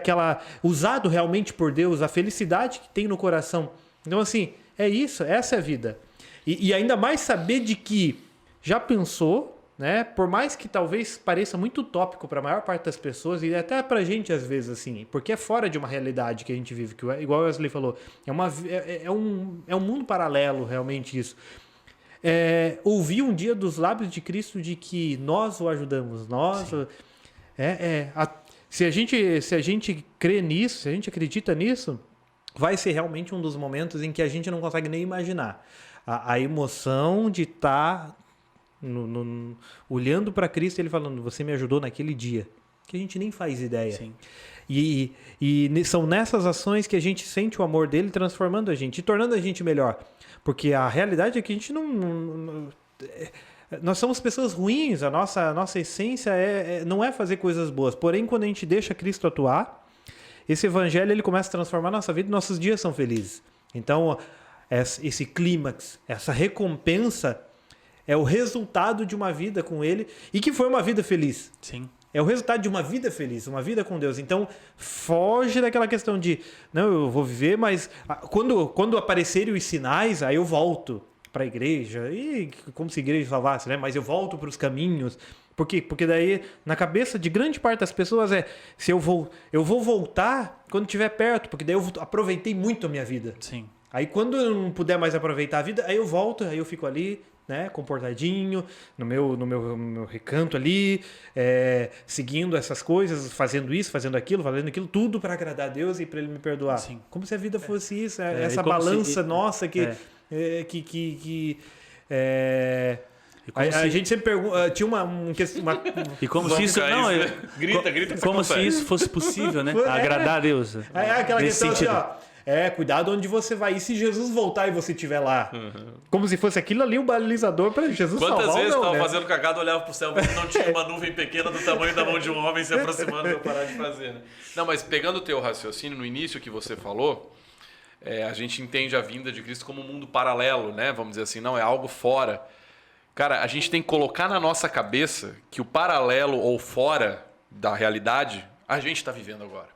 usado realmente por Deus, a felicidade que tem no coração. Então, assim, é isso, essa é a vida. E ainda mais saber de que já pensou, né? Por mais que talvez pareça muito utópico para a maior parte das pessoas e até para a gente às vezes assim, porque é fora de uma realidade que a gente vive, que igual o Wesley falou, é um mundo paralelo realmente isso. Ouvir um dia dos lábios de Cristo de que nós o ajudamos, se a gente crê nisso, se a gente acredita nisso, vai ser realmente um dos momentos em que a gente não consegue nem imaginar a emoção de estar olhando para Cristo e ele falando, você me ajudou naquele dia, que a gente nem faz ideia. Sim. E são nessas ações que a gente sente o amor dele transformando a gente e tornando a gente melhor. Porque a realidade é que a gente nós somos pessoas ruins, a nossa essência não é fazer coisas boas. Porém, quando a gente deixa Cristo atuar, esse evangelho ele começa a transformar a nossa vida e nossos dias são felizes. Então, esse clímax, essa recompensa é o resultado de uma vida com ele e que foi uma vida feliz. Sim. É o resultado de uma vida feliz, uma vida com Deus. Então, foge daquela questão de, não, eu vou viver, mas quando aparecerem os sinais, aí eu volto para a igreja. E como se a igreja salvasse, né? Mas eu volto para os caminhos. Por quê? Porque daí, na cabeça de grande parte das pessoas se eu vou voltar quando estiver perto, porque daí eu aproveitei muito a minha vida. Sim. Aí quando eu não puder mais aproveitar a vida, aí eu volto, aí eu fico ali, né, comportadinho, no meu recanto ali, seguindo essas coisas, fazendo isso, fazendo aquilo, tudo para agradar a Deus e para Ele me perdoar. Sim. Como se a vida fosse isso, essa balança nossa que a gente sempre pergunta, tinha uma e como se isso não grita como se isso fosse possível, né? Agradar a Deus. Aquela nesse questão sentido. assim, cuidado onde você vai. E se Jesus voltar e você estiver lá? Como se fosse aquilo ali o balizador para Jesus salvar. Quantas vezes estava fazendo cagada, olhava pro céu, mas não tinha uma nuvem pequena do tamanho da mão de um homem se aproximando para eu parar de fazer, né? Não, mas pegando o teu raciocínio, no início que você falou, a gente entende a vinda de Cristo como um mundo paralelo, né? Vamos dizer assim, não, é algo fora. Cara, a gente tem que colocar na nossa cabeça que o paralelo ou fora da realidade, a gente está vivendo agora.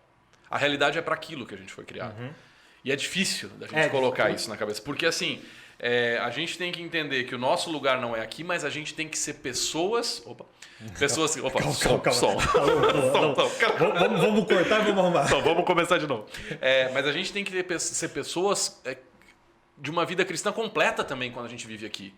A realidade é para aquilo que a gente foi criado. E é difícil da gente colocar isso na cabeça. Porque assim, a gente tem que entender que o nosso lugar não é aqui, mas a gente tem que ser pessoas... Som. Vamos cortar e vamos arrumar. Vamos começar de novo. Mas a gente tem que ser pessoas de uma vida cristã completa também quando a gente vive aqui.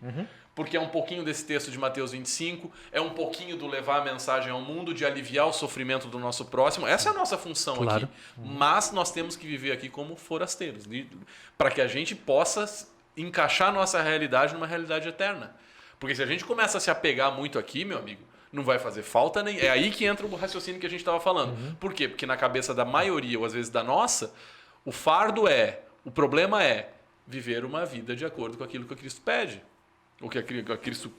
Porque é um pouquinho desse texto de Mateus 25, é um pouquinho do levar a mensagem ao mundo, de aliviar o sofrimento do nosso próximo. Essa é a nossa função aqui. Mas nós temos que viver aqui como forasteiros, para que a gente possa encaixar nossa realidade numa realidade eterna. Porque se a gente começa a se apegar muito aqui, meu amigo, não vai fazer falta nem... É aí que entra o raciocínio que a gente estava falando. Por quê? Porque na cabeça da maioria, ou às vezes da nossa, o fardo o problema é viver uma vida de acordo com aquilo que Cristo pede. O que Cristo,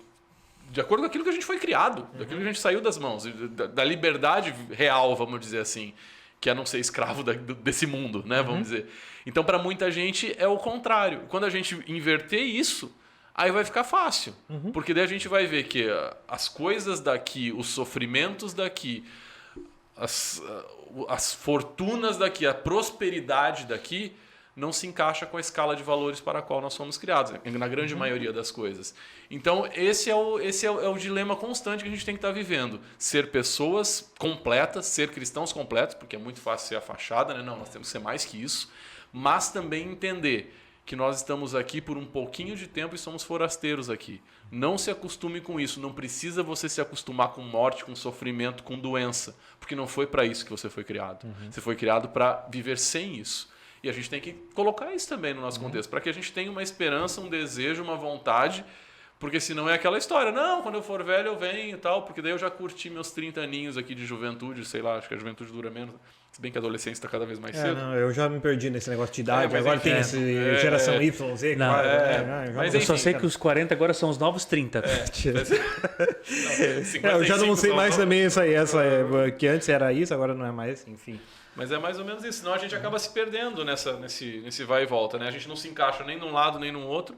de acordo com aquilo que a gente foi criado, daquilo que a gente saiu das mãos, da liberdade real, vamos dizer assim, que é não ser escravo desse mundo, né? Vamos dizer. Então, para muita gente é o contrário. Quando a gente inverter isso, aí vai ficar fácil, porque daí a gente vai ver que as coisas daqui, os sofrimentos daqui, as fortunas daqui, a prosperidade daqui não se encaixa com a escala de valores para a qual nós fomos criados, na grande maioria das coisas. Então, esse é o dilema constante que a gente tem que estar vivendo. Ser pessoas completas, ser cristãos completos, porque é muito fácil ser a fachada, né? Não, nós temos que ser mais que isso, mas também entender que nós estamos aqui por um pouquinho de tempo e somos forasteiros aqui. Não se acostume com isso, não precisa você se acostumar com morte, com sofrimento, com doença, porque não foi para isso que você foi criado. Você foi criado para viver sem isso. E a gente tem que colocar isso também no nosso contexto, para que a gente tenha uma esperança, um desejo, uma vontade, Porque senão é aquela história, não, quando eu for velho eu venho e tal, porque daí eu já curti meus 30 aninhos aqui de juventude, sei lá, acho que a juventude dura menos, se bem que a adolescência está cada vez mais cedo. Não, eu já me perdi nesse negócio de idade, mas agora enfim, tem esse geração Y, Z, Não, mas eu enfim, só sei que os 40 agora são os novos 30. Eu já não sei mais também que antes era isso, agora não é mais, enfim. Mas é mais ou menos isso, senão a gente acaba se perdendo nesse vai e volta, né? A gente não se encaixa nem num lado nem no outro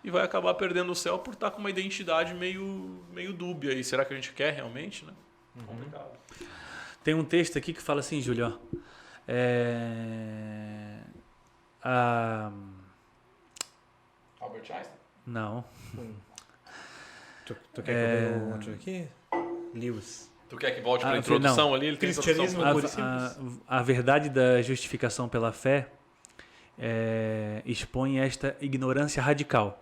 e vai acabar perdendo o céu por estar com uma identidade meio dúbia aí. Será que a gente quer realmente, né? Complicado. Tem um texto aqui que fala assim, Júlio, Albert Einstein? Não. Tu quer que eu leia um outro aqui? Lewis. Tu quer que volte para a introdução não. ali? Ele tem Cristianismo a verdade da justificação pela fé expõe esta ignorância radical.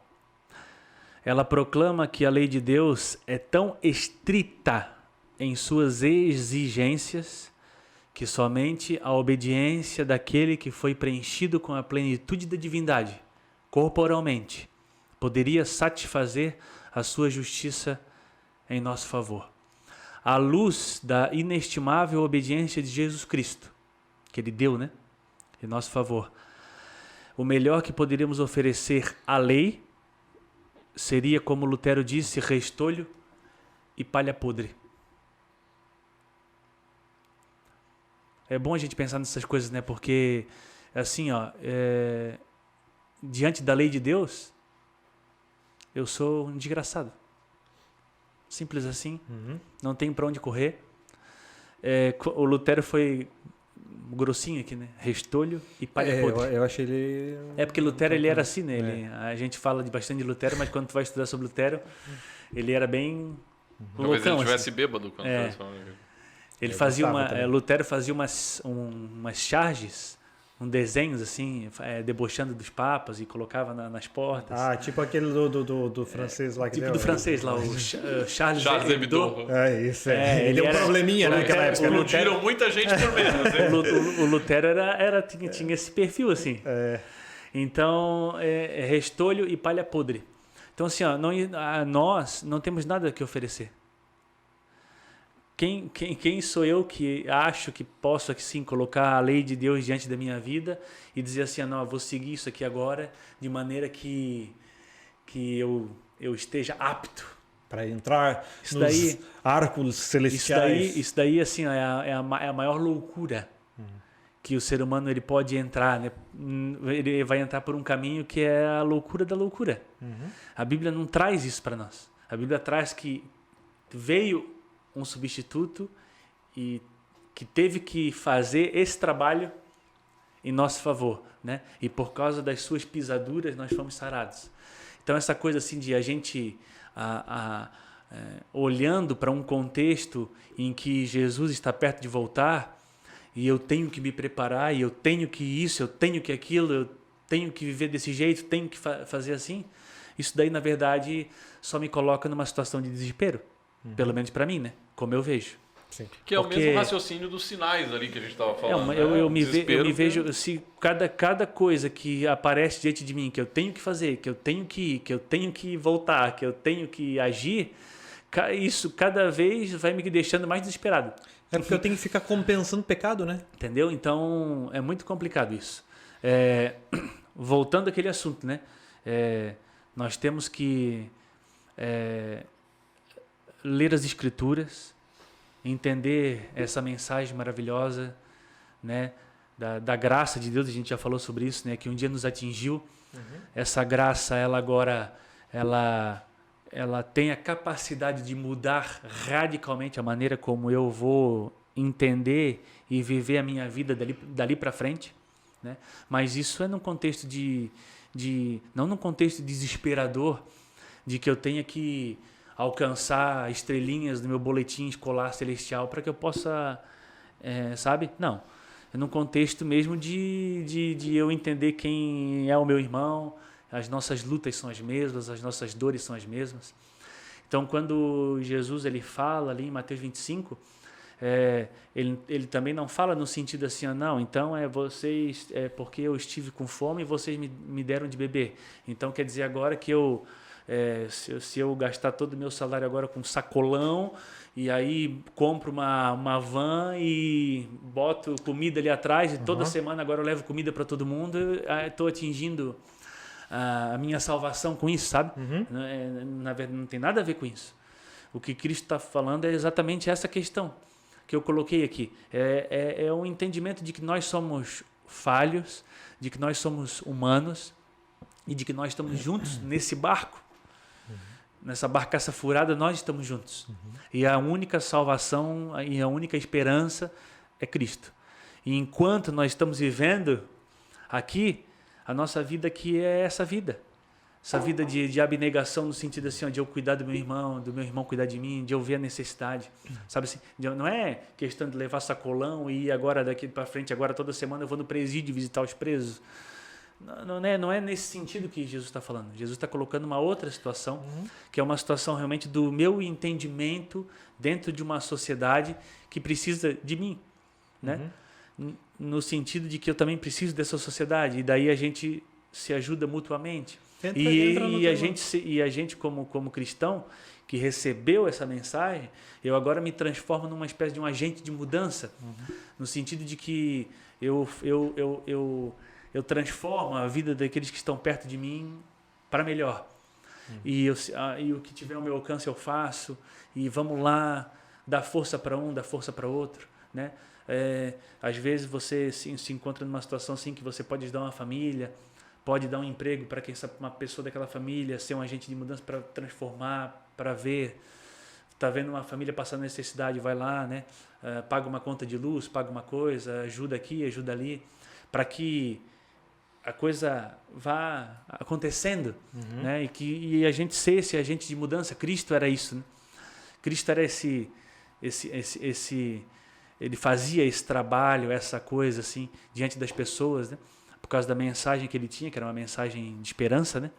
Ela proclama que a lei de Deus é tão estrita em suas exigências que somente a obediência daquele que foi preenchido com a plenitude da divindade, corporalmente, poderia satisfazer a sua justiça em nosso favor. À luz da inestimável obediência de Jesus Cristo, que Ele deu, né? Em nosso favor. O melhor que poderíamos oferecer à lei seria, como Lutero disse, restolho e palha podre. É bom a gente pensar nessas coisas, né? Porque, assim, diante da lei de Deus, eu sou um desgraçado. Simples assim. Não tem para onde correr. O Lutero foi grossinho aqui, né? Restolho e palha podre. Eu achei ele... Porque Lutero, ele era assim, né? A gente fala bastante de Lutero, mas quando tu vai estudar sobre Lutero, ele era bem Talvez loucão. ele estivesse assim. bêbado quando Ele fazia Lutero fazia umas charges, desenhos assim, debochando dos papas e colocava nas portas. Tipo aquele do francês lá que Tipo deu, do francês lá, o Charles Hebdo. Isso, ele deu um probleminha naquela época. Explodiram muita gente por menos. O Lutero tinha esse perfil assim. Então, restolho e palha podre. Então, assim, nós não temos nada que oferecer. Quem sou eu que acho que posso aqui sim colocar a lei de Deus diante da minha vida e dizer assim, não, eu vou seguir isso aqui agora de maneira que eu esteja apto para entrar nos arcos celestiais. Isso daí assim, é a maior loucura que o ser humano ele pode entrar, né? Ele vai entrar por um caminho que é a loucura da loucura. A Bíblia não traz isso para nós. A Bíblia traz que veio um substituto e que teve que fazer esse trabalho em nosso favor, né? E por causa das suas pisaduras nós fomos sarados. Então essa coisa assim de a gente olhando para um contexto em que Jesus está perto de voltar e eu tenho que me preparar e eu tenho que isso, eu tenho que aquilo, eu tenho que viver desse jeito, tenho que fazer assim, isso daí na verdade só me coloca numa situação de desespero. Pelo menos para mim, né? Como eu vejo. Sim. Que é o mesmo raciocínio dos sinais ali que a gente estava falando. Eu me vejo, se cada coisa que aparece diante de mim, que eu tenho que fazer, que eu tenho que ir, que eu tenho que voltar, que eu tenho que agir, isso cada vez vai me deixando mais desesperado. Porque eu tenho que ficar compensando pecado, né? Entendeu? Então, é muito complicado isso. Voltando àquele assunto, né? Nós temos que... ler as Escrituras, entender essa mensagem maravilhosa, né, da graça de Deus. A gente já falou sobre isso, né, que um dia nos atingiu. Essa graça, ela agora, ela tem a capacidade de mudar radicalmente a maneira como eu vou entender e viver a minha vida dali para frente, né? Mas isso é num contexto não num contexto desesperador de que eu tenha que alcançar estrelinhas no meu boletim escolar celestial para que eu possa, sabe? Não. É num contexto mesmo de eu entender quem é o meu irmão, as nossas lutas são as mesmas, as nossas dores são as mesmas. Então, quando Jesus ele fala ali em Mateus 25, ele também não fala no sentido assim, não, então porque eu estive com fome e vocês me deram de beber. Então, quer dizer agora que eu Se eu gastar todo o meu salário agora com sacolão, e aí compro uma van e boto comida ali atrás, e toda semana agora eu levo comida para todo mundo, estou atingindo a minha salvação com isso, sabe? Na verdade, não tem nada a ver com isso. O que Cristo está falando é exatamente essa questão que eu coloquei aqui. É um entendimento de que nós somos falhos, de que nós somos humanos e de que nós estamos juntos nesse barco. Nessa barcaça furada, nós estamos juntos. E a única salvação e a única esperança é Cristo. E enquanto nós estamos vivendo aqui, a nossa vida aqui é essa vida. Essa vida de abnegação no sentido assim, de eu cuidar do meu irmão cuidar de mim, de eu ver a necessidade. Sabe assim, não é questão de levar sacolão e ir agora daqui para frente, agora toda semana eu vou no presídio visitar os presos. Não é nesse sentido que Jesus está falando. Jesus está colocando uma outra situação, que é uma situação realmente do meu entendimento dentro de uma sociedade que precisa de mim, né? No sentido de que eu também preciso dessa sociedade, e daí a gente se ajuda mutuamente. E a gente como cristão que recebeu essa mensagem, eu agora me transformo numa espécie de um agente de mudança, no sentido de que eu transformo a vida daqueles que estão perto de mim para melhor. E o que tiver ao meu alcance eu faço, e vamos lá, dar força para um, dar força para outro, né? Às vezes você se encontra numa situação assim que você pode ajudar uma família, pode dar um emprego para uma pessoa daquela família, ser um agente de mudança para transformar, para ver. Está vendo uma família passando necessidade, vai lá, né? Paga uma conta de luz, paga uma coisa, ajuda aqui, ajuda ali, para que a coisa vá acontecendo, né? E a gente ser esse agente de mudança. Cristo era isso, né? Cristo era esse ele fazia esse trabalho, essa coisa assim, diante das pessoas, né? Por causa da mensagem que ele tinha, que era uma mensagem de esperança, né?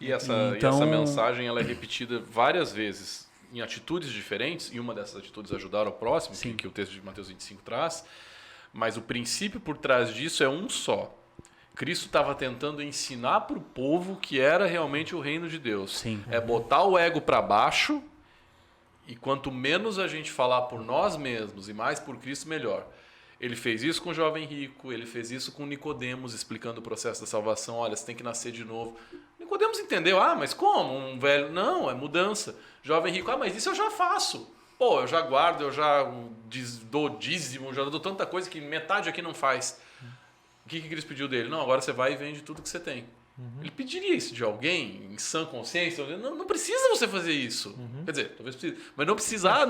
E essa mensagem ela é repetida várias vezes em atitudes diferentes, e uma dessas atitudes é ajudar ao próximo, que o texto de Mateus 25 traz, mas o princípio por trás disso é um só. Cristo estava tentando ensinar para o povo que era realmente o reino de Deus. É botar o ego para baixo, e quanto menos a gente falar por nós mesmos e mais por Cristo, melhor. Ele fez isso com o jovem rico, ele fez isso com Nicodemos, explicando o processo da salvação. Olha, você tem que nascer de novo. Nicodemos entendeu, mas como? Um velho? Não, é mudança. Jovem rico, mas isso eu já faço. Pô, eu já guardo, eu já dou dízimo, já dou tanta coisa que metade aqui não faz. O que Cristo pediu dele? Não, agora você vai e vende tudo que você tem. Ele pediria isso de alguém em sã consciência? Não precisa você fazer isso. Quer dizer, talvez precise. Mas não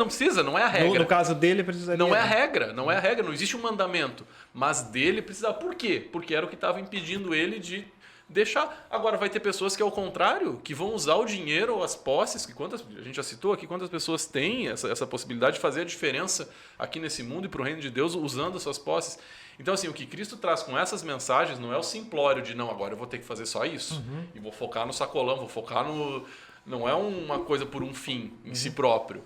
precisa, não é a regra. No caso dele, precisaria. Não é a regra, não existe um mandamento. Mas dele precisava. Por quê? Porque era o que estava impedindo ele de deixar. Agora vai ter pessoas que, ao contrário, que vão usar o dinheiro ou as posses, que a gente já citou aqui, quantas pessoas têm essa possibilidade de fazer a diferença aqui nesse mundo e para o reino de Deus usando as suas posses. Então, assim, o que Cristo traz com essas mensagens não é o simplório de, não, agora eu vou ter que fazer só isso. E vou focar no sacolão, vou focar no... Não é uma coisa por um fim em si próprio.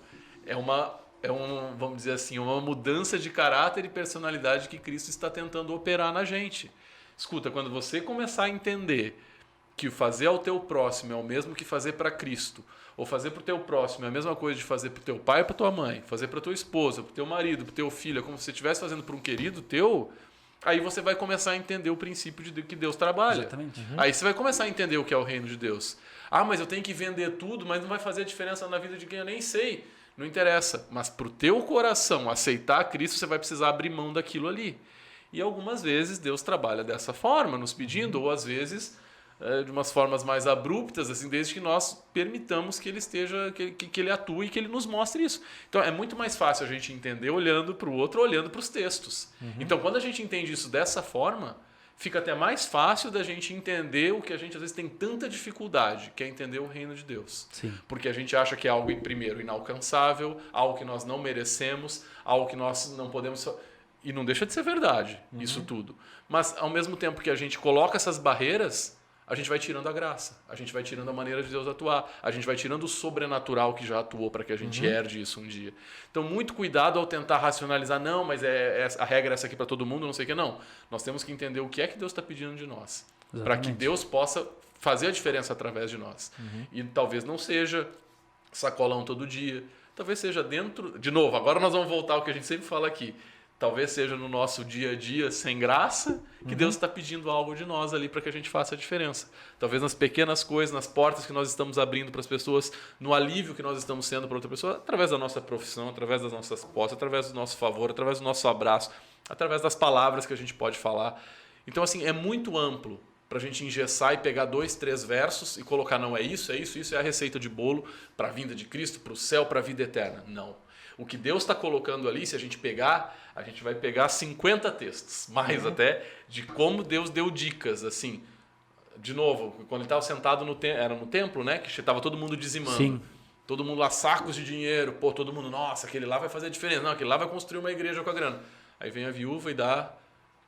Vamos dizer assim, uma mudança de caráter e personalidade que Cristo está tentando operar na gente. Escuta, quando você começar a entender que fazer ao teu próximo é o mesmo que fazer para Cristo, ou fazer para o teu próximo é a mesma coisa de fazer para o teu pai e para tua mãe, fazer para tua esposa, para o teu marido, para o teu filho, é como se você estivesse fazendo para um querido teu, aí você vai começar a entender o princípio de que Deus trabalha. Exatamente. Aí você vai começar a entender o que é o reino de Deus. Mas eu tenho que vender tudo, mas não vai fazer diferença na vida de quem eu nem sei. Não interessa. Mas para o teu coração aceitar Cristo, você vai precisar abrir mão daquilo ali. E algumas vezes Deus trabalha dessa forma, nos pedindo, ou às vezes de umas formas mais abruptas, assim, desde que nós permitamos que ele esteja, que ele atue e que ele nos mostre isso. Então é muito mais fácil a gente entender olhando para o outro, olhando para os textos. Então quando a gente entende isso dessa forma, fica até mais fácil da gente entender o que a gente às vezes tem tanta dificuldade, que é entender o reino de Deus. Porque a gente acha que é algo, primeiro, inalcançável, algo que nós não merecemos, algo que nós não podemos... E não deixa de ser verdade, isso tudo. Mas, ao mesmo tempo que a gente coloca essas barreiras, a gente vai tirando a graça, a gente vai tirando a maneira de Deus atuar, a gente vai tirando o sobrenatural que já atuou para que a gente herde isso um dia. Então, muito cuidado ao tentar racionalizar, não, mas a regra é essa aqui para todo mundo, não sei o que, não. Nós temos que entender o que é que Deus está pedindo de nós. para que Deus possa fazer a diferença através de nós. E talvez não seja sacolão todo dia, talvez seja dentro... De novo, agora nós vamos voltar ao que a gente sempre fala aqui. Talvez seja no nosso dia a dia sem graça que Deus está pedindo algo de nós ali para que a gente faça a diferença. Talvez nas pequenas coisas, nas portas que nós estamos abrindo para as pessoas, no alívio que nós estamos sendo para outra pessoa, através da nossa profissão, através das nossas posses, através do nosso favor, através do nosso abraço, através das palavras que a gente pode falar. Então, assim, é muito amplo para a gente engessar e pegar 2, 3 versos e colocar, não, isso é a receita de bolo para a vinda de Cristo, para o céu, para a vida eterna. Não. O que Deus está colocando ali, se a gente pegar, a gente vai pegar 50 textos, mais até, de como Deus deu dicas, assim. De novo, quando ele estava sentado era no templo, né? Que estava todo mundo dizimando. Sim. Todo mundo lá, sacos de dinheiro. Pô, todo mundo, nossa, aquele lá vai fazer a diferença. Não, aquele lá vai construir uma igreja com a grana. Aí vem a viúva e dá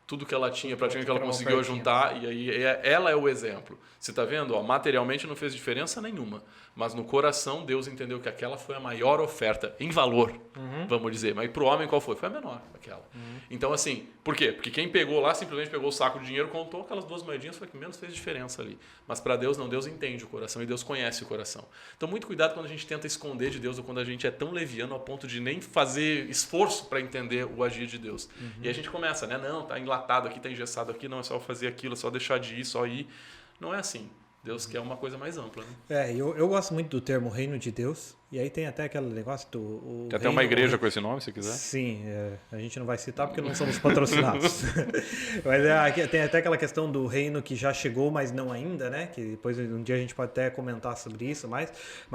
tudo que ela tinha, praticamente que ela conseguiu juntar, e aí ela é o exemplo. Você está vendo? Ó, materialmente não fez diferença nenhuma, mas no coração Deus entendeu que aquela foi a maior oferta, em valor, vamos dizer. Mas para o homem qual foi? Foi a menor, aquela. Então assim, por quê? Porque quem pegou lá, simplesmente pegou o saco de dinheiro, contou aquelas 2 moedinhas, foi que menos fez diferença ali. Mas para Deus não, Deus entende o coração e Deus conhece o coração. Então muito cuidado quando a gente tenta esconder de Deus ou quando a gente é tão leviano ao ponto de nem fazer esforço para entender o agir de Deus. E a gente começa, né? Não, tá enlatado aqui, tá engessado aqui, não é só fazer aquilo, é só deixar de ir, só ir. Não é assim. Deus quer uma coisa mais ampla, né? Eu gosto muito do termo reino de Deus. E aí tem até aquele negócio do... Tem até uma igreja com esse nome, se quiser. Sim, a gente não vai citar porque não somos patrocinados. Mas tem até aquela questão do reino que já chegou, mas não ainda, né? Que depois um dia a gente pode até comentar sobre isso, mas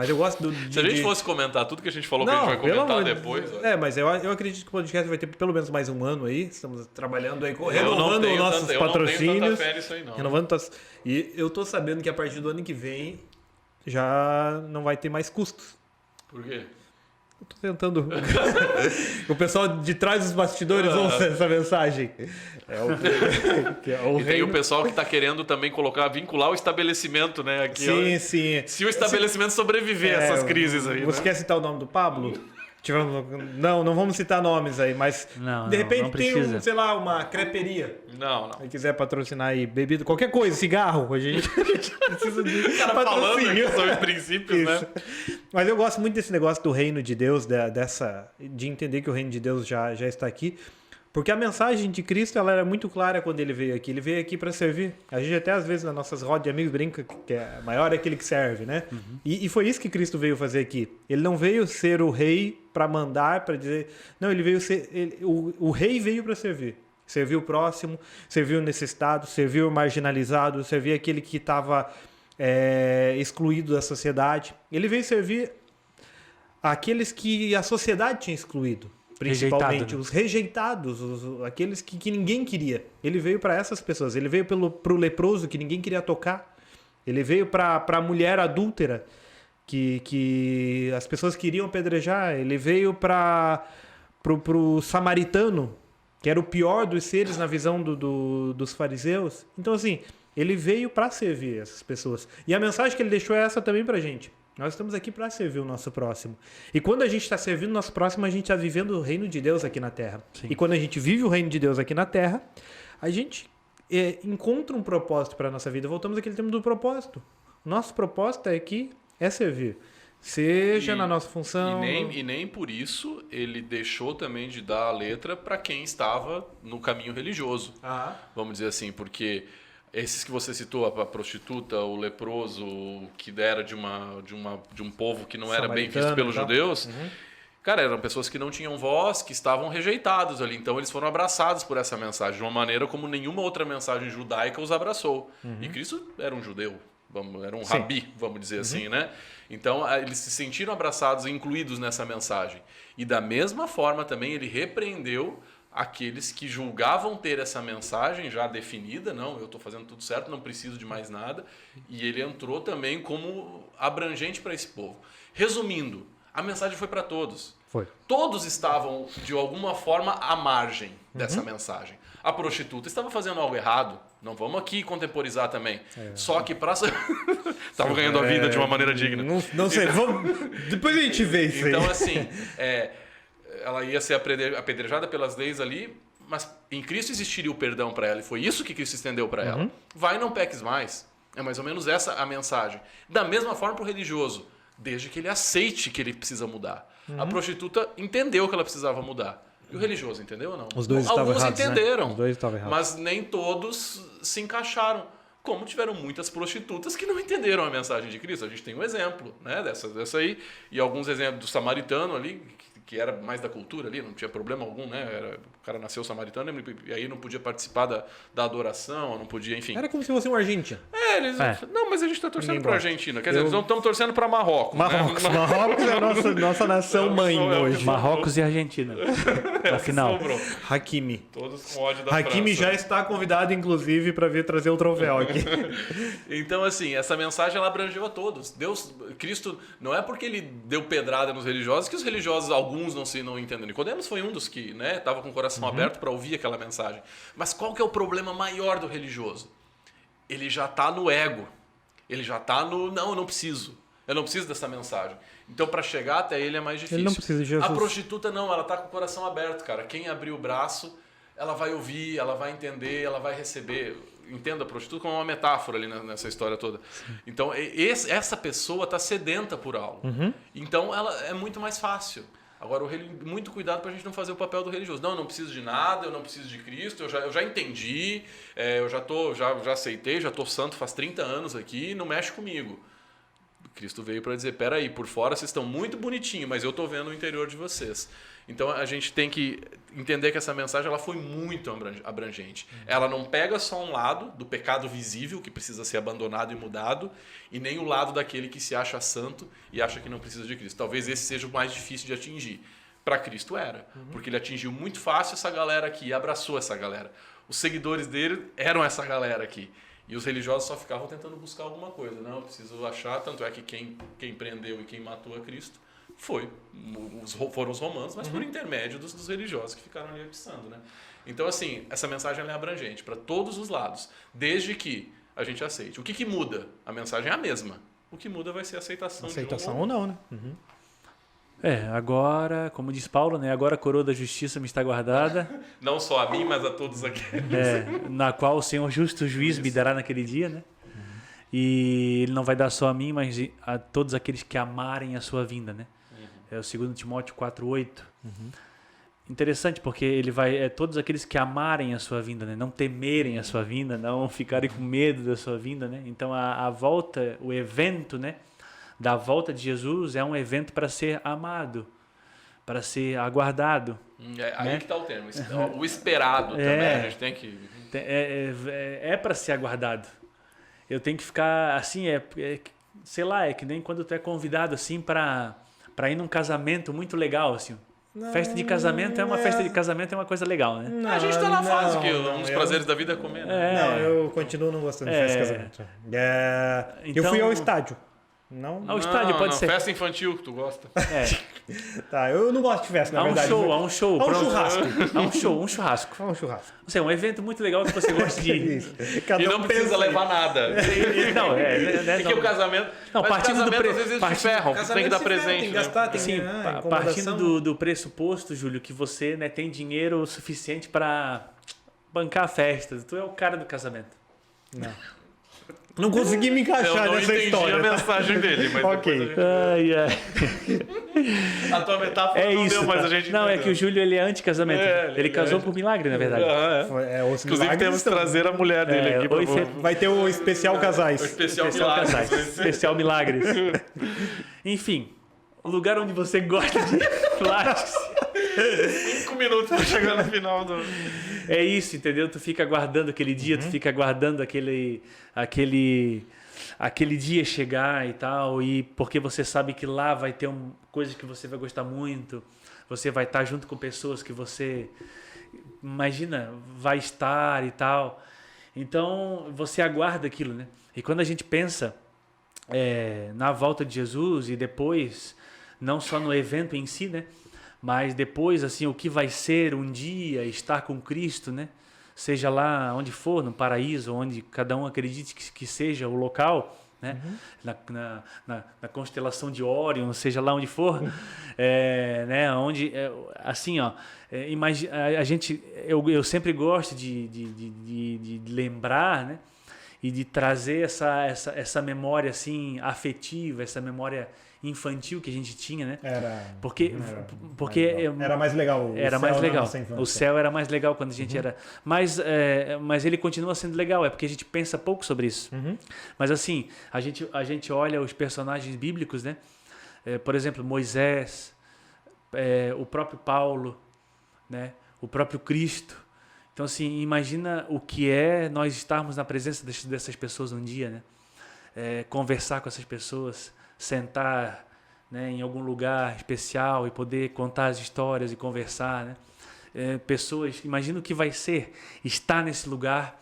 eu gosto do... Se a gente fosse comentar tudo que a gente falou que a gente vai comentar depois... Mas eu acredito que o podcast vai ter pelo menos mais um ano aí. Estamos trabalhando aí, renovando os nossos patrocínios. Eu não tenho tanta fé nisso aí, não. E eu tô sabendo que a partir do ano que vem já não vai ter mais custos. Por quê? Eu tô tentando... O pessoal de trás dos bastidores ouça essa mensagem. E tem o pessoal que está querendo também vincular o estabelecimento, né? Aqui, sim. Se o estabelecimento sobreviver a essas crises aí. Você quer citar o nome do Pablo? Não vamos citar nomes aí, mas de repente tem, sei lá, uma creperia. Não. Se quiser patrocinar aí bebida, qualquer coisa, cigarro, a gente precisa de falando aqui sobre princípios, né? Mas eu gosto muito desse negócio do reino de Deus, de entender que o reino de Deus já está aqui. Porque a mensagem de Cristo ela era muito clara quando ele veio aqui. Ele veio aqui para servir. A gente até às vezes nas nossas rodas de amigos brinca que é maior é aquele que serve, né? E foi isso que Cristo veio fazer aqui. Ele não veio ser o rei para mandar, para dizer... Não, ele veio ser... O rei veio para servir. Servir o próximo, servir o necessitado, servir o marginalizado, servir aquele que estava excluído da sociedade. Ele veio servir aqueles que a sociedade tinha excluído. Principalmente os rejeitados, aqueles que ninguém queria. Ele veio para essas pessoas. Ele veio pro leproso que ninguém queria tocar. Ele veio para a mulher adúltera que as pessoas queriam apedrejar. Ele veio pro samaritano, que era o pior dos seres na visão dos fariseus. Então, assim, ele veio para servir essas pessoas. E a mensagem que ele deixou é essa também pra gente. Nós estamos aqui para servir o nosso próximo. E quando a gente está servindo o nosso próximo, a gente está vivendo o reino de Deus aqui na Terra. Sim. E quando a gente vive o reino de Deus aqui na Terra, a gente encontra um propósito para a nossa vida. Voltamos àquele tema do propósito. Nosso propósito aqui é servir. Seja na nossa função... E nem por isso ele deixou também de dar a letra para quem estava no caminho religioso. Vamos dizer assim, porque... Esses que você citou, a prostituta, o leproso, que era de um povo que não era bem visto pelos judeus, cara, eram pessoas que não tinham voz, que estavam rejeitados ali. Então eles foram abraçados por essa mensagem, de uma maneira como nenhuma outra mensagem judaica os abraçou. E Cristo era um judeu, era um rabi, vamos dizer assim, né? Então eles se sentiram abraçados e incluídos nessa mensagem. E da mesma forma também ele repreendeu aqueles que julgavam ter essa mensagem já definida, não, eu estou fazendo tudo certo, não preciso de mais nada, e ele entrou também como abrangente para esse povo. Resumindo, a mensagem foi para todos. Foi. Todos estavam, de alguma forma, à margem dessa mensagem. A prostituta estava fazendo algo errado, não vamos aqui contemporizar também. Só que para... Estava ganhando a vida de uma maneira digna. Não sei, depois a gente vê isso aí. Então, assim... ela ia ser apedrejada pelas leis ali, mas em Cristo existiria o perdão para ela, e foi isso que Cristo estendeu para ela. Vai e não peques mais. É mais ou menos essa a mensagem. Da mesma forma para o religioso, desde que ele aceite que ele precisa mudar. A prostituta entendeu que ela precisava mudar. E o religioso entendeu ou não? Os dois estavam errados, entenderam, né? Os dois estavam errados. mas nem todos se encaixaram. Como tiveram muitas prostitutas que não entenderam a mensagem de Cristo. A gente tem um exemplo, né, dessa aí, e alguns exemplos do samaritano ali, que era mais da cultura ali, não tinha problema algum, né? O cara nasceu samaritano e aí não podia participar da adoração, não podia, enfim. Era como se fosse um argentino. Não, mas a gente está torcendo para a Argentina. Quer dizer, eles não estão torcendo para Marrocos. Marrocos. Né? Marrocos é a nossa nação mãe hoje. Marrocos e Argentina. Na final. Hakimi. Todos com ódio da Hakimi França. já está convidado, inclusive, para vir trazer o troféu aqui. Então, assim, essa mensagem ela abrangeu a todos. Cristo, não é porque ele deu pedrada nos religiosos que os religiosos, alguns não entendem. Nicodemos foi um dos que estava com o coração aberto para ouvir aquela mensagem. Mas qual que é o problema maior do religioso? Ele já está no ego. Ele já está no, não, eu não preciso. Eu não preciso dessa mensagem. Então, para chegar até ele é mais difícil. Ele não precisa de Jesus. A prostituta não, ela está com o coração aberto, cara. Quem abrir o braço, ela vai ouvir, ela vai entender, ela vai receber. Entenda a prostituta como uma metáfora ali nessa história toda. Sim. Então, essa pessoa está sedenta por algo. Então, ela é muito mais fácil. Agora, muito cuidado para a gente não fazer o papel do religioso. Não, eu não preciso de nada, eu não preciso de Cristo, eu já entendi, eu já aceitei, já estou santo faz 30 anos aqui, não mexe comigo. Cristo veio para dizer, peraí, por fora vocês estão muito bonitinhos, mas eu estou vendo o interior de vocês. Então, a gente tem que entender que essa mensagem ela foi muito abrangente. Ela não pega só um lado do pecado visível, que precisa ser abandonado e mudado, e nem o lado daquele que se acha santo e acha que não precisa de Cristo. Talvez esse seja o mais difícil de atingir. Para Cristo era, porque ele atingiu muito fácil essa galera aqui e abraçou essa galera. Os seguidores dele eram essa galera aqui. E os religiosos só ficavam tentando buscar alguma coisa. Não, eu preciso achar, tanto é que quem prendeu e quem matou a Cristo foram os romanos, mas por intermédio dos religiosos que ficaram ali atiçando, né? Então, assim, essa mensagem ela é abrangente para todos os lados, desde que a gente aceite. O que muda? A mensagem é a mesma. O que muda vai ser a aceitação de um ou não, né? Agora, como diz Paulo, né? Agora a coroa da justiça me está guardada. Não só a mim, mas a todos aqueles. Na qual o Senhor justo juiz me dará naquele dia, né? E ele não vai dar só a mim, mas a todos aqueles que amarem a sua vinda, né? É o 2 Timóteo 4:8. Interessante, porque ele vai todos aqueles que amarem a sua vinda, né? Não temerem a sua vinda, não ficarem com medo da sua vinda, né? Então a volta, o evento, né, da volta de Jesus é um evento para ser amado, para ser aguardado. Aí que está o termo, o esperado também, a gente tem que... É para ser aguardado. Eu tenho que ficar assim, sei lá, é que nem quando tu é convidado assim para ir num casamento muito legal, assim. Festa de casamento festa de casamento é uma coisa legal, né? A gente tá na fase que um dos prazeres da vida é comer, né? Não, eu continuo não gostando de festa de casamento. Eu fui ao estádio. Não. Ao estádio pode ser. Festa infantil que tu gosta. Tá, eu não gosto de festa, na verdade. Há um show. Há um churrasco. Um churrasco. Há um churrasco. Ou seja, um evento muito legal que você gosta de ir. E não precisa levar nada. Não, Porque o casamento... Não, partindo do às vezes eles te ferram, tu tem que dar presente. Tem que gastar, tem Sim, partindo do pressuposto, Júlio, que você tem dinheiro suficiente para bancar a festa. Tu é o cara do casamento. Não consegui me encaixar nessa história. Eu não entendi a mensagem dele, mas ok. A tua metáfora não deu, mas a gente não, entendeu. É que o Júlio ele é anti-casamento. Ele casou por milagre, na verdade. Inclusive temos que trazer a mulher dele aqui. Vai ter o especial casais. O especial milagres. Especial milagres. Enfim, o lugar onde você gosta de lasque-se. 5 minutos para chegar no final do... É isso, entendeu? Tu fica aguardando aquele dia, tu fica aguardando aquele dia chegar e tal, e porque você sabe que lá vai ter coisas que você vai gostar muito, você vai estar junto com pessoas que você, imagina, vai estar e tal. Então, você aguarda aquilo, né? E quando a gente pensa na volta de Jesus e depois, não só no evento em si, né? Mas depois, assim, o que vai ser um dia estar com Cristo, né? Seja lá onde for, no paraíso, onde cada um acredite que seja o local, né? Na constelação de Órion, seja lá onde for, né? Onde, assim, ó, eu sempre gosto de lembrar, né? E de trazer essa memória assim afetiva, essa memória infantil que a gente tinha, né? Porque era mais legal. Era mais legal. O céu era mais legal quando a gente era. Mas ele continua sendo legal, é porque a gente pensa pouco sobre isso. Mas assim, a gente olha os personagens bíblicos, né? Por exemplo, Moisés, o próprio Paulo, né? O próprio Cristo. Então, assim, imagina o que é nós estarmos na presença dessas pessoas um dia, né? Conversar com essas pessoas, sentar, né, em algum lugar especial e poder contar as histórias e conversar, né? Pessoas, imagina o que vai ser estar nesse lugar,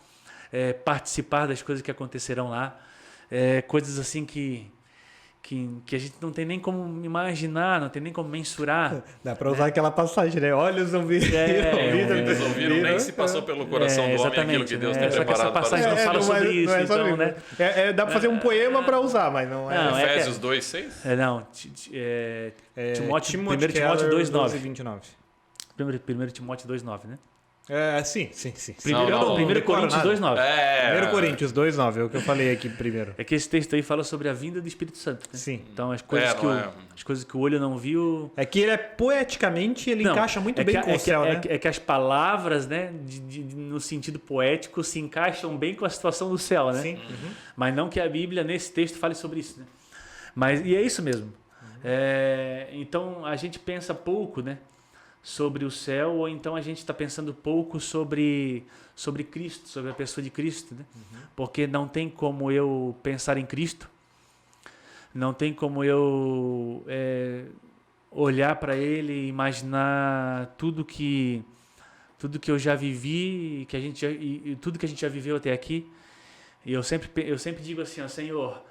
participar das coisas que acontecerão lá, coisas assim que a gente não tem nem como imaginar, não tem nem como mensurar. Dá para usar aquela passagem, né? Olhos ouviram, ouvidos ouviram, nem se passou pelo coração do homem aquilo que Deus tem preparado. Essa passagem não fala sobre isso, então, né? Dá para fazer um poema para usar, mas não é... Não, Efésios 2:6? Não, 1 Timóteo 2:9. 1 Timóteo 2:9, né? Sim. 1 Coríntios 2:9. 1 Coríntios 2:9, é o que eu falei aqui primeiro. É que esse texto aí fala sobre a vinda do Espírito Santo. Né? Sim. Então as coisas que o olho não viu... É que ele poeticamente, ele encaixa muito bem com o céu, né? É que as palavras, né, no sentido poético, se encaixam bem com a situação do céu, né? Sim. Mas não que a Bíblia, nesse texto, fale sobre isso, né? E é isso mesmo. Então a gente pensa pouco, né? Sobre o céu, ou então a gente está pensando pouco sobre Cristo, sobre a pessoa de Cristo, né? Porque não tem como eu pensar em Cristo, não tem como eu olhar para Ele e imaginar tudo que eu já vivi e tudo que a gente já viveu até aqui. E eu sempre digo assim, ó, Senhor,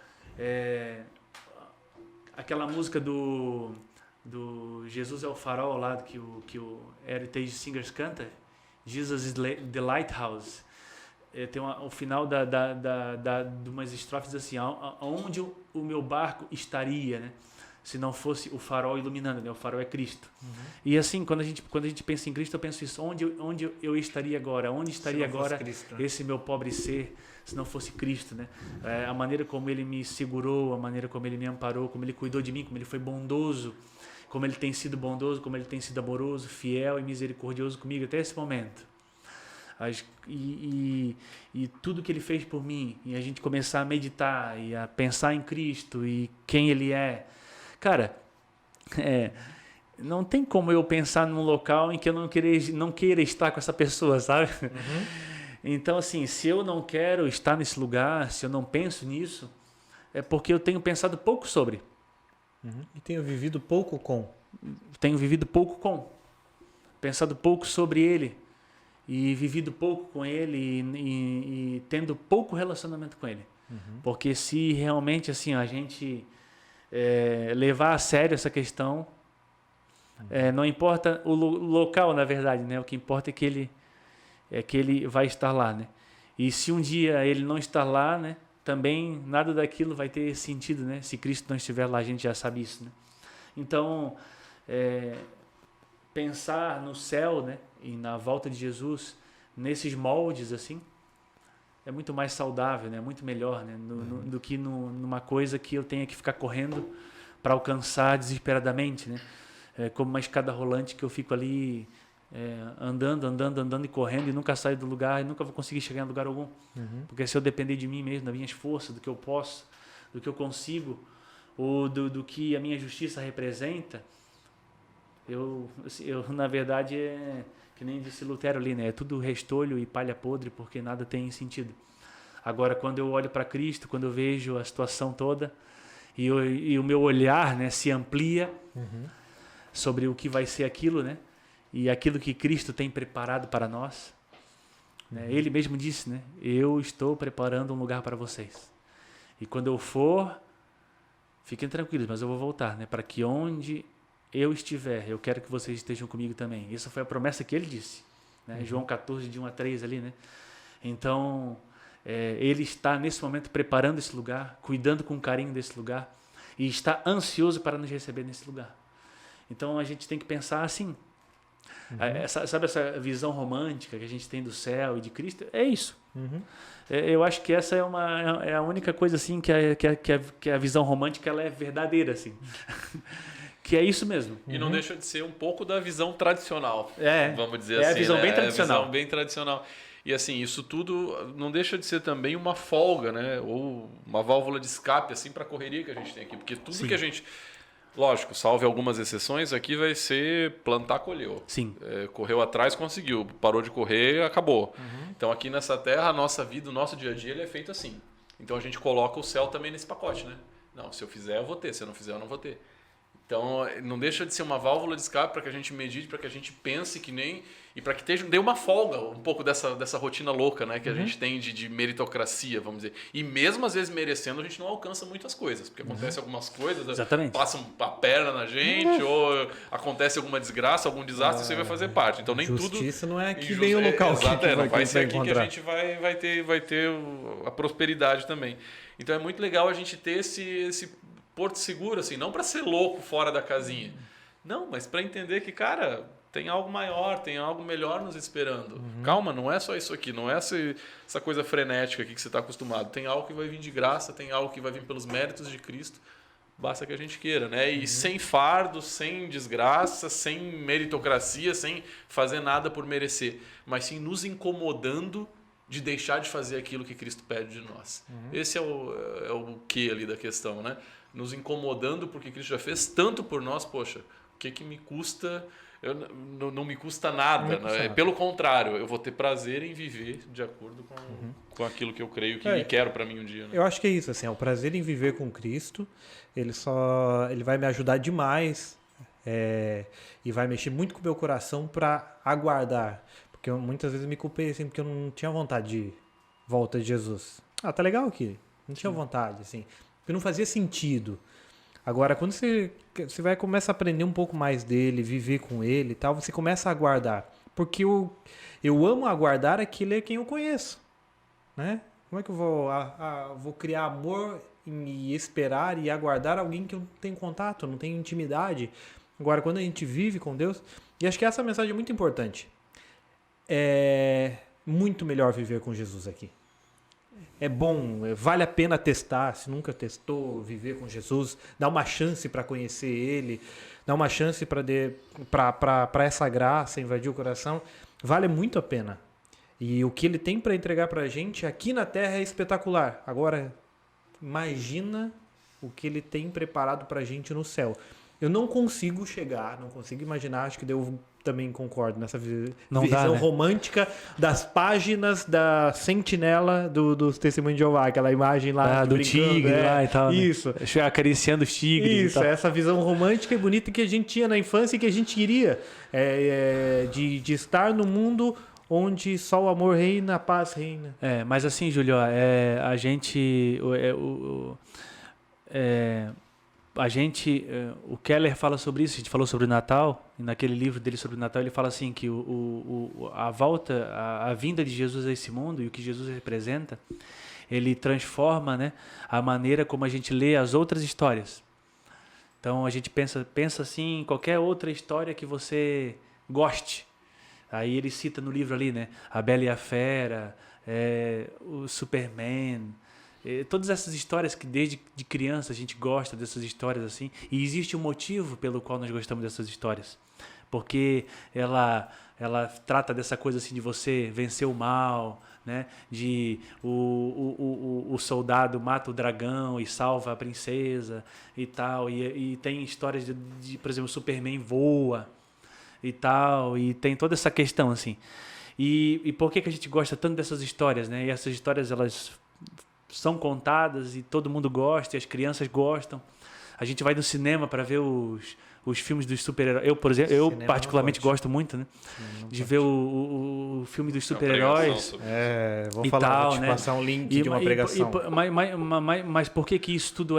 aquela música do Jesus é o farol lá que o Heritage Singers canta, Jesus is the Lighthouse. Tem o final de umas estrofes assim, onde o meu barco estaria, né? Se não fosse o farol iluminando, né? O farol é Cristo. E assim, quando a gente pensa em Cristo, eu penso isso, onde eu estaria agora? Onde estaria agora Cristo, né? Esse meu pobre ser, se não fosse Cristo, né? A maneira como Ele me segurou, a maneira como Ele me amparou, como Ele cuidou de mim, como Ele foi bondoso, como Ele tem sido bondoso, como Ele tem sido amoroso, fiel e misericordioso comigo até esse momento. E tudo que Ele fez por mim, e a gente começar a meditar e a pensar em Cristo e quem Ele é. Cara, não tem como eu pensar num local em que eu não queira estar com essa pessoa, sabe? Então, assim, se eu não quero estar nesse lugar, se eu não penso nisso, é porque eu tenho pensado pouco sobre. E tenho vivido pouco com. Pensado pouco sobre Ele. E vivido pouco com Ele e tendo pouco relacionamento com Ele. Porque se realmente assim a gente levar a sério essa questão, não importa o local, na verdade, né? O que importa é que ele vai estar lá, né? E se um dia Ele não estar lá, né? Também nada daquilo vai ter sentido, né? Se Cristo não estiver lá, a gente já sabe isso, né? Então, pensar no céu, né? E na volta de Jesus, nesses moldes, assim, é muito mais saudável, né? Muito melhor, né? Do que numa coisa que eu tenha que ficar correndo para alcançar desesperadamente, né? Como uma escada rolante que eu fico ali andando e correndo e nunca saio do lugar e nunca vou conseguir chegar em lugar algum. Porque se eu depender de mim mesmo, das minhas forças, do que eu posso, do que eu consigo, ou do que a minha justiça representa, eu na verdade, que nem disse Lutero ali, né? É tudo restolho e palha podre, porque nada tem sentido. Agora, quando eu olho para Cristo, quando eu vejo a situação toda e o meu olhar, né, se amplia sobre o que vai ser aquilo, né? E aquilo que Cristo tem preparado para nós, né? Ele mesmo disse, né? Eu estou preparando um lugar para vocês. E quando eu for, fiquem tranquilos, mas eu vou voltar, né? Para que onde eu estiver, eu quero que vocês estejam comigo também. Essa foi a promessa que Ele disse, né? João 14, de 1 a 3 ali, né? Então, Ele está nesse momento preparando esse lugar, cuidando com carinho desse lugar e está ansioso para nos receber nesse lugar. Então a gente tem que pensar assim. Sabe essa visão romântica que a gente tem do céu e de Cristo? É isso. Eu acho que essa é a única coisa assim que a visão romântica ela é verdadeira assim. Que é isso mesmo. E não deixa de ser um pouco da visão tradicional, vamos dizer assim. É a visão bem tradicional. É a visão bem tradicional. E assim, isso tudo não deixa de ser também uma folga, né? Ou uma válvula de escape assim para a correria que a gente tem aqui. Porque tudo que a gente... Lógico, salve algumas exceções, aqui vai ser plantar, colheu. Sim. Correu atrás, conseguiu. Parou de correr, acabou. Então aqui nessa terra, a nossa vida, o nosso dia a dia, ele é feito assim. Então a gente coloca o céu também nesse pacote, né? Não, se eu fizer, eu vou ter. Se eu não fizer, eu não vou ter. Então, não deixa de ser uma válvula de escape para que a gente medite, para que a gente pense que nem... E para que dê uma folga um pouco dessa rotina louca, né? Que a gente tem de meritocracia, vamos dizer. E mesmo às vezes merecendo, a gente não alcança muitas coisas. Porque acontece algumas coisas, passam a perna na gente, ou acontece alguma desgraça, algum desastre, você vai fazer parte. Então nem tudo... Justiça não é aqui bem o local que não vai ser aqui que a gente vai ter a prosperidade também. Então é muito legal a gente ter esse porto seguro, assim, não para ser louco fora da casinha. Não, mas para entender que, cara, tem algo maior, tem algo melhor nos esperando. Calma, não é só isso aqui, não é essa coisa frenética aqui que você está acostumado. Tem algo que vai vir de graça, tem algo que vai vir pelos méritos de Cristo. Basta que a gente queira, né? E sem fardo, sem desgraça, sem meritocracia, sem fazer nada por merecer, mas sim nos incomodando de deixar de fazer aquilo que Cristo pede de nós. Esse é o quê ali da questão, né? Nos incomodando porque Cristo já fez tanto por nós, poxa, o que me custa? Não me custa nada, né? Pelo contrário, eu vou ter prazer em viver de acordo com aquilo que eu creio que quero para mim um dia. Né? Eu acho que é isso, assim, o prazer em viver com Cristo, ele vai me ajudar demais e vai mexer muito com o meu coração para aguardar, porque muitas vezes me culpei assim, porque eu não tinha vontade de volta de Jesus. Tá legal aqui, não tinha vontade, assim. Porque não fazia sentido. Agora, quando você começa a aprender um pouco mais dele, viver com ele e tal, você começa a aguardar. Porque eu amo aguardar aquilo é quem eu conheço. Né? Como é que eu vou criar amor e esperar e aguardar alguém que eu não tenho contato, não tenho intimidade? Agora, quando a gente vive com Deus... E acho que essa mensagem é muito importante. É muito melhor viver com Jesus aqui. É bom, vale a pena testar, se nunca testou, viver com Jesus, dá uma chance para conhecer Ele, dá uma chance para essa graça invadir o coração, vale muito a pena. E o que Ele tem para entregar para a gente aqui na Terra é espetacular. Agora, imagina o que Ele tem preparado para a gente no céu. Eu não consigo imaginar, acho que eu também concordo nessa visão romântica das páginas da sentinela dos Testemunhos de Jeová, aquela imagem lá do tigre lá e tal. Isso. Né? Acariciando os tigres. Isso, essa visão romântica e bonita que a gente tinha na infância e que a gente queria de estar no mundo onde só o amor reina, a paz reina. Mas assim, Júlio, a gente... o Keller fala sobre isso, a gente falou sobre o Natal, e naquele livro dele sobre o Natal ele fala assim que a vinda de Jesus a esse mundo e o que Jesus representa, ele transforma, né, a maneira como a gente lê as outras histórias. Então a gente pensa assim em qualquer outra história que você goste. Aí ele cita no livro ali, né, a Bela e a Fera, o Superman... Todas essas histórias que desde de criança a gente gosta dessas histórias assim, e existe um motivo pelo qual nós gostamos dessas histórias, porque ela trata dessa coisa assim de você vencer o mal, né? De o soldado mata o dragão e salva a princesa e tal, e tem histórias de, por exemplo, Superman voa e tal, e tem toda essa questão assim. E por que a gente gosta tanto dessas histórias, né? E essas histórias elas são contadas e todo mundo gosta, e as crianças gostam. A gente vai no cinema para ver os filmes dos super-heróis. Eu, por exemplo, particularmente gosto muito, né? De ver o filme dos super-heróis. Vou falar, vou te passar um link de uma pregação. Mas por que isso tudo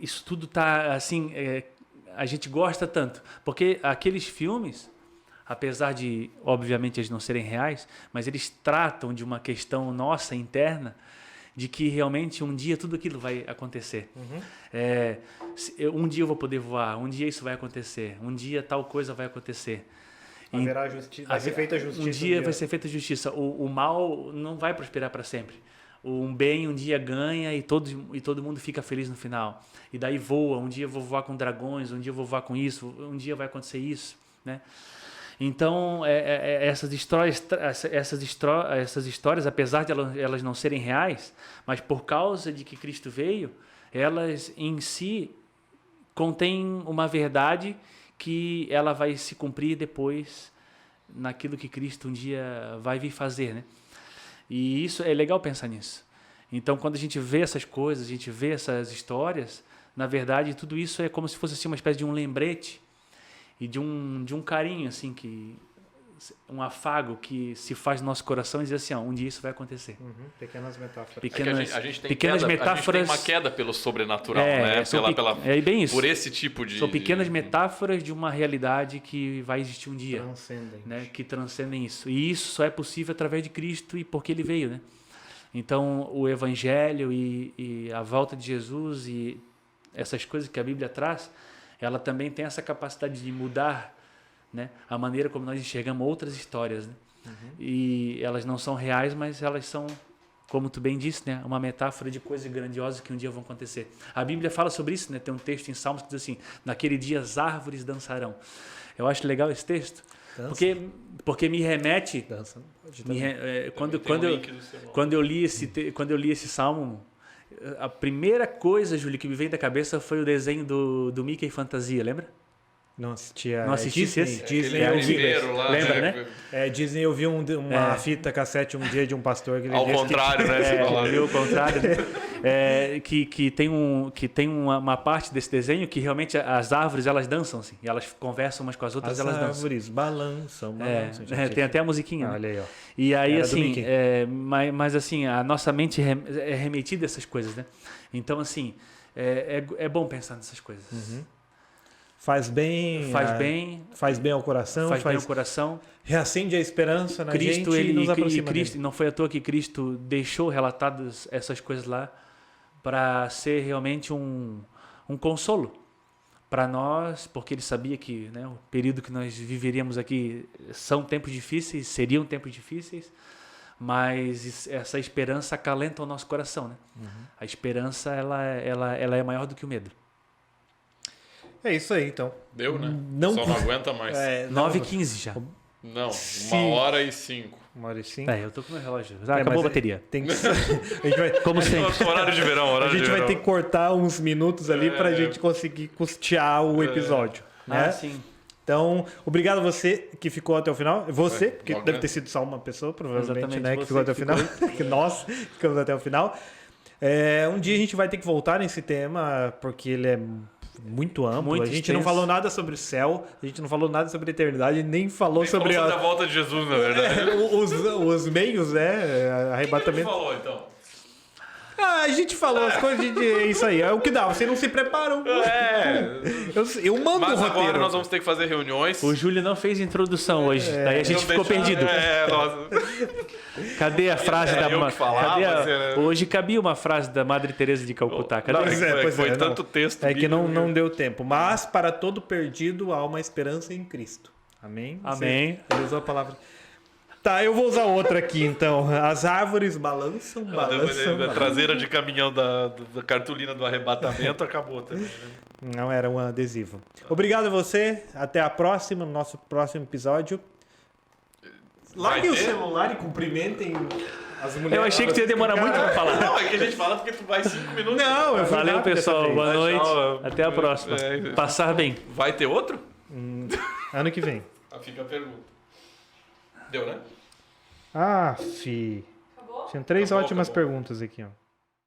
isso tudo tá assim, a gente gosta tanto? Porque aqueles filmes, apesar de, obviamente, eles não serem reais, mas eles tratam de uma questão nossa interna, de que realmente um dia tudo aquilo vai acontecer. Um dia eu vou poder voar, um dia isso vai acontecer, um dia tal coisa vai acontecer. Haverá justiça, vai ser feita a justiça. Um dia vai ser feita a justiça. O mal não vai prosperar para sempre. Um bem um dia ganha e todo mundo fica feliz no final. E daí voa. Um dia eu vou voar com dragões, um dia eu vou voar com isso, um dia vai acontecer isso, né? Então, essas histórias, apesar de elas não serem reais, mas por causa de que Cristo veio, elas em si contêm uma verdade que ela vai se cumprir depois naquilo que Cristo um dia vai vir fazer, né? E isso é legal pensar nisso. Então, quando a gente vê essas coisas, a gente vê essas histórias, na verdade, tudo isso é como se fosse assim, uma espécie de um lembrete e de um carinho, assim, um afago que se faz no nosso coração e diz assim, um dia isso vai acontecer. Pequenas metáforas. A gente tem pequenas metáforas. A gente tem uma queda pelo sobrenatural, né? É bem isso. Por esse tipo de... São pequenas metáforas de uma realidade que vai existir um dia. Transcendente. Né? Que transcendem isso. E isso só é possível através de Cristo e porque Ele veio, né? Então, o Evangelho e a volta de Jesus e essas coisas que a Bíblia traz, ela também tem essa capacidade de mudar, né, a maneira como nós enxergamos outras histórias, né? E elas não são reais, mas elas são, como tu bem disse, né, uma metáfora de coisas grandiosas que um dia vão acontecer. A Bíblia fala sobre isso, né? Tem um texto em Salmos que diz assim: naquele dia as árvores dançarão. Eu acho legal esse texto, porque me remete. Dança. Quando eu li esse salmo, a primeira coisa, Júlio, que me veio da cabeça foi o desenho do Mickey Fantasia, lembra? Não assistia. Não assistisse esse? Disney eu vi. Lembra, né? Disney, eu vi uma fita cassete um dia de um pastor que ele ao contrário, né? Ao contrário, né? Que tem uma parte desse desenho que realmente as árvores elas dançam, assim, e elas conversam umas com as outras, elas dançam. As árvores balançam. Tem até a musiquinha. Olha aí, ó. E aí, Era assim, mas assim, a nossa mente é remetida a essas coisas, né? Então, assim, é bom pensar nessas coisas. Faz bem. Faz bem ao coração. Faz bem ao coração. Reacende a esperança na Cristo, gente e nos aproxima Cristo, não foi à toa que Cristo deixou relatadas essas coisas lá para ser realmente um consolo para nós, porque ele sabia que, né, o período que nós viveríamos aqui são tempos difíceis, seriam tempos difíceis, mas essa esperança acalenta o nosso coração, né? A esperança ela é maior do que o medo. É isso aí, então. Deu, né? Não, só não aguenta mais. 9h15 já. Não, 1h05. 1h05. Eu tô com o meu relógio. Acabou a bateria. Tem que... a gente vai... Como sempre. Horário de verão, a gente vai ter que cortar uns minutos ali pra gente conseguir custear o episódio. Né? Sim. Então, obrigado a você que ficou até o final. Você, porque deve ter sido só uma pessoa, provavelmente, né, que ficou até o final. Que nós ficamos até o final. Um dia a gente vai ter que voltar nesse tema, porque ele é muito amplo. Muito a gente extenso. não falou nada sobre o céu, a gente não falou nada sobre a eternidade, nem falou sobre a volta de Jesus, na verdade. os meios, né? Arrebatamento. O que falou, então? A gente falou as coisas, é isso aí, é o que dá. Vocês não se preparam. Eu mando o roteiro. Mas agora nós vamos ter que fazer reuniões. O Júlio não fez introdução hoje, daí a gente ficou perdido. Nossa. Cadê a frase da Madre? Hoje cabia uma frase da Madre Teresa de Calcutá. Cadê? Foi tanto texto. É que não deu tempo. Mas para todo perdido há uma esperança em Cristo. Amém? Amém. Ele usou a palavra. Tá, eu vou usar outra aqui então. As árvores balançam. A traseira de caminhão da cartolina do arrebatamento acabou também. Né? Não, era um adesivo. Obrigado a você. Até a próxima, no nosso próximo episódio. Larguem o celular e cumprimentem as mulheres. Eu achei que tu ia demorar muito pra falar. Não, é que a gente fala porque tu vai 5 minutos. Não, eu fui Valeu, pessoal. Boa noite. Tchau. Até a próxima. Passar bem. Vai ter outro? Ano que vem. Fica a pergunta. Deu, né? Acabou? Tinha 3 ótimas perguntas aqui, ó.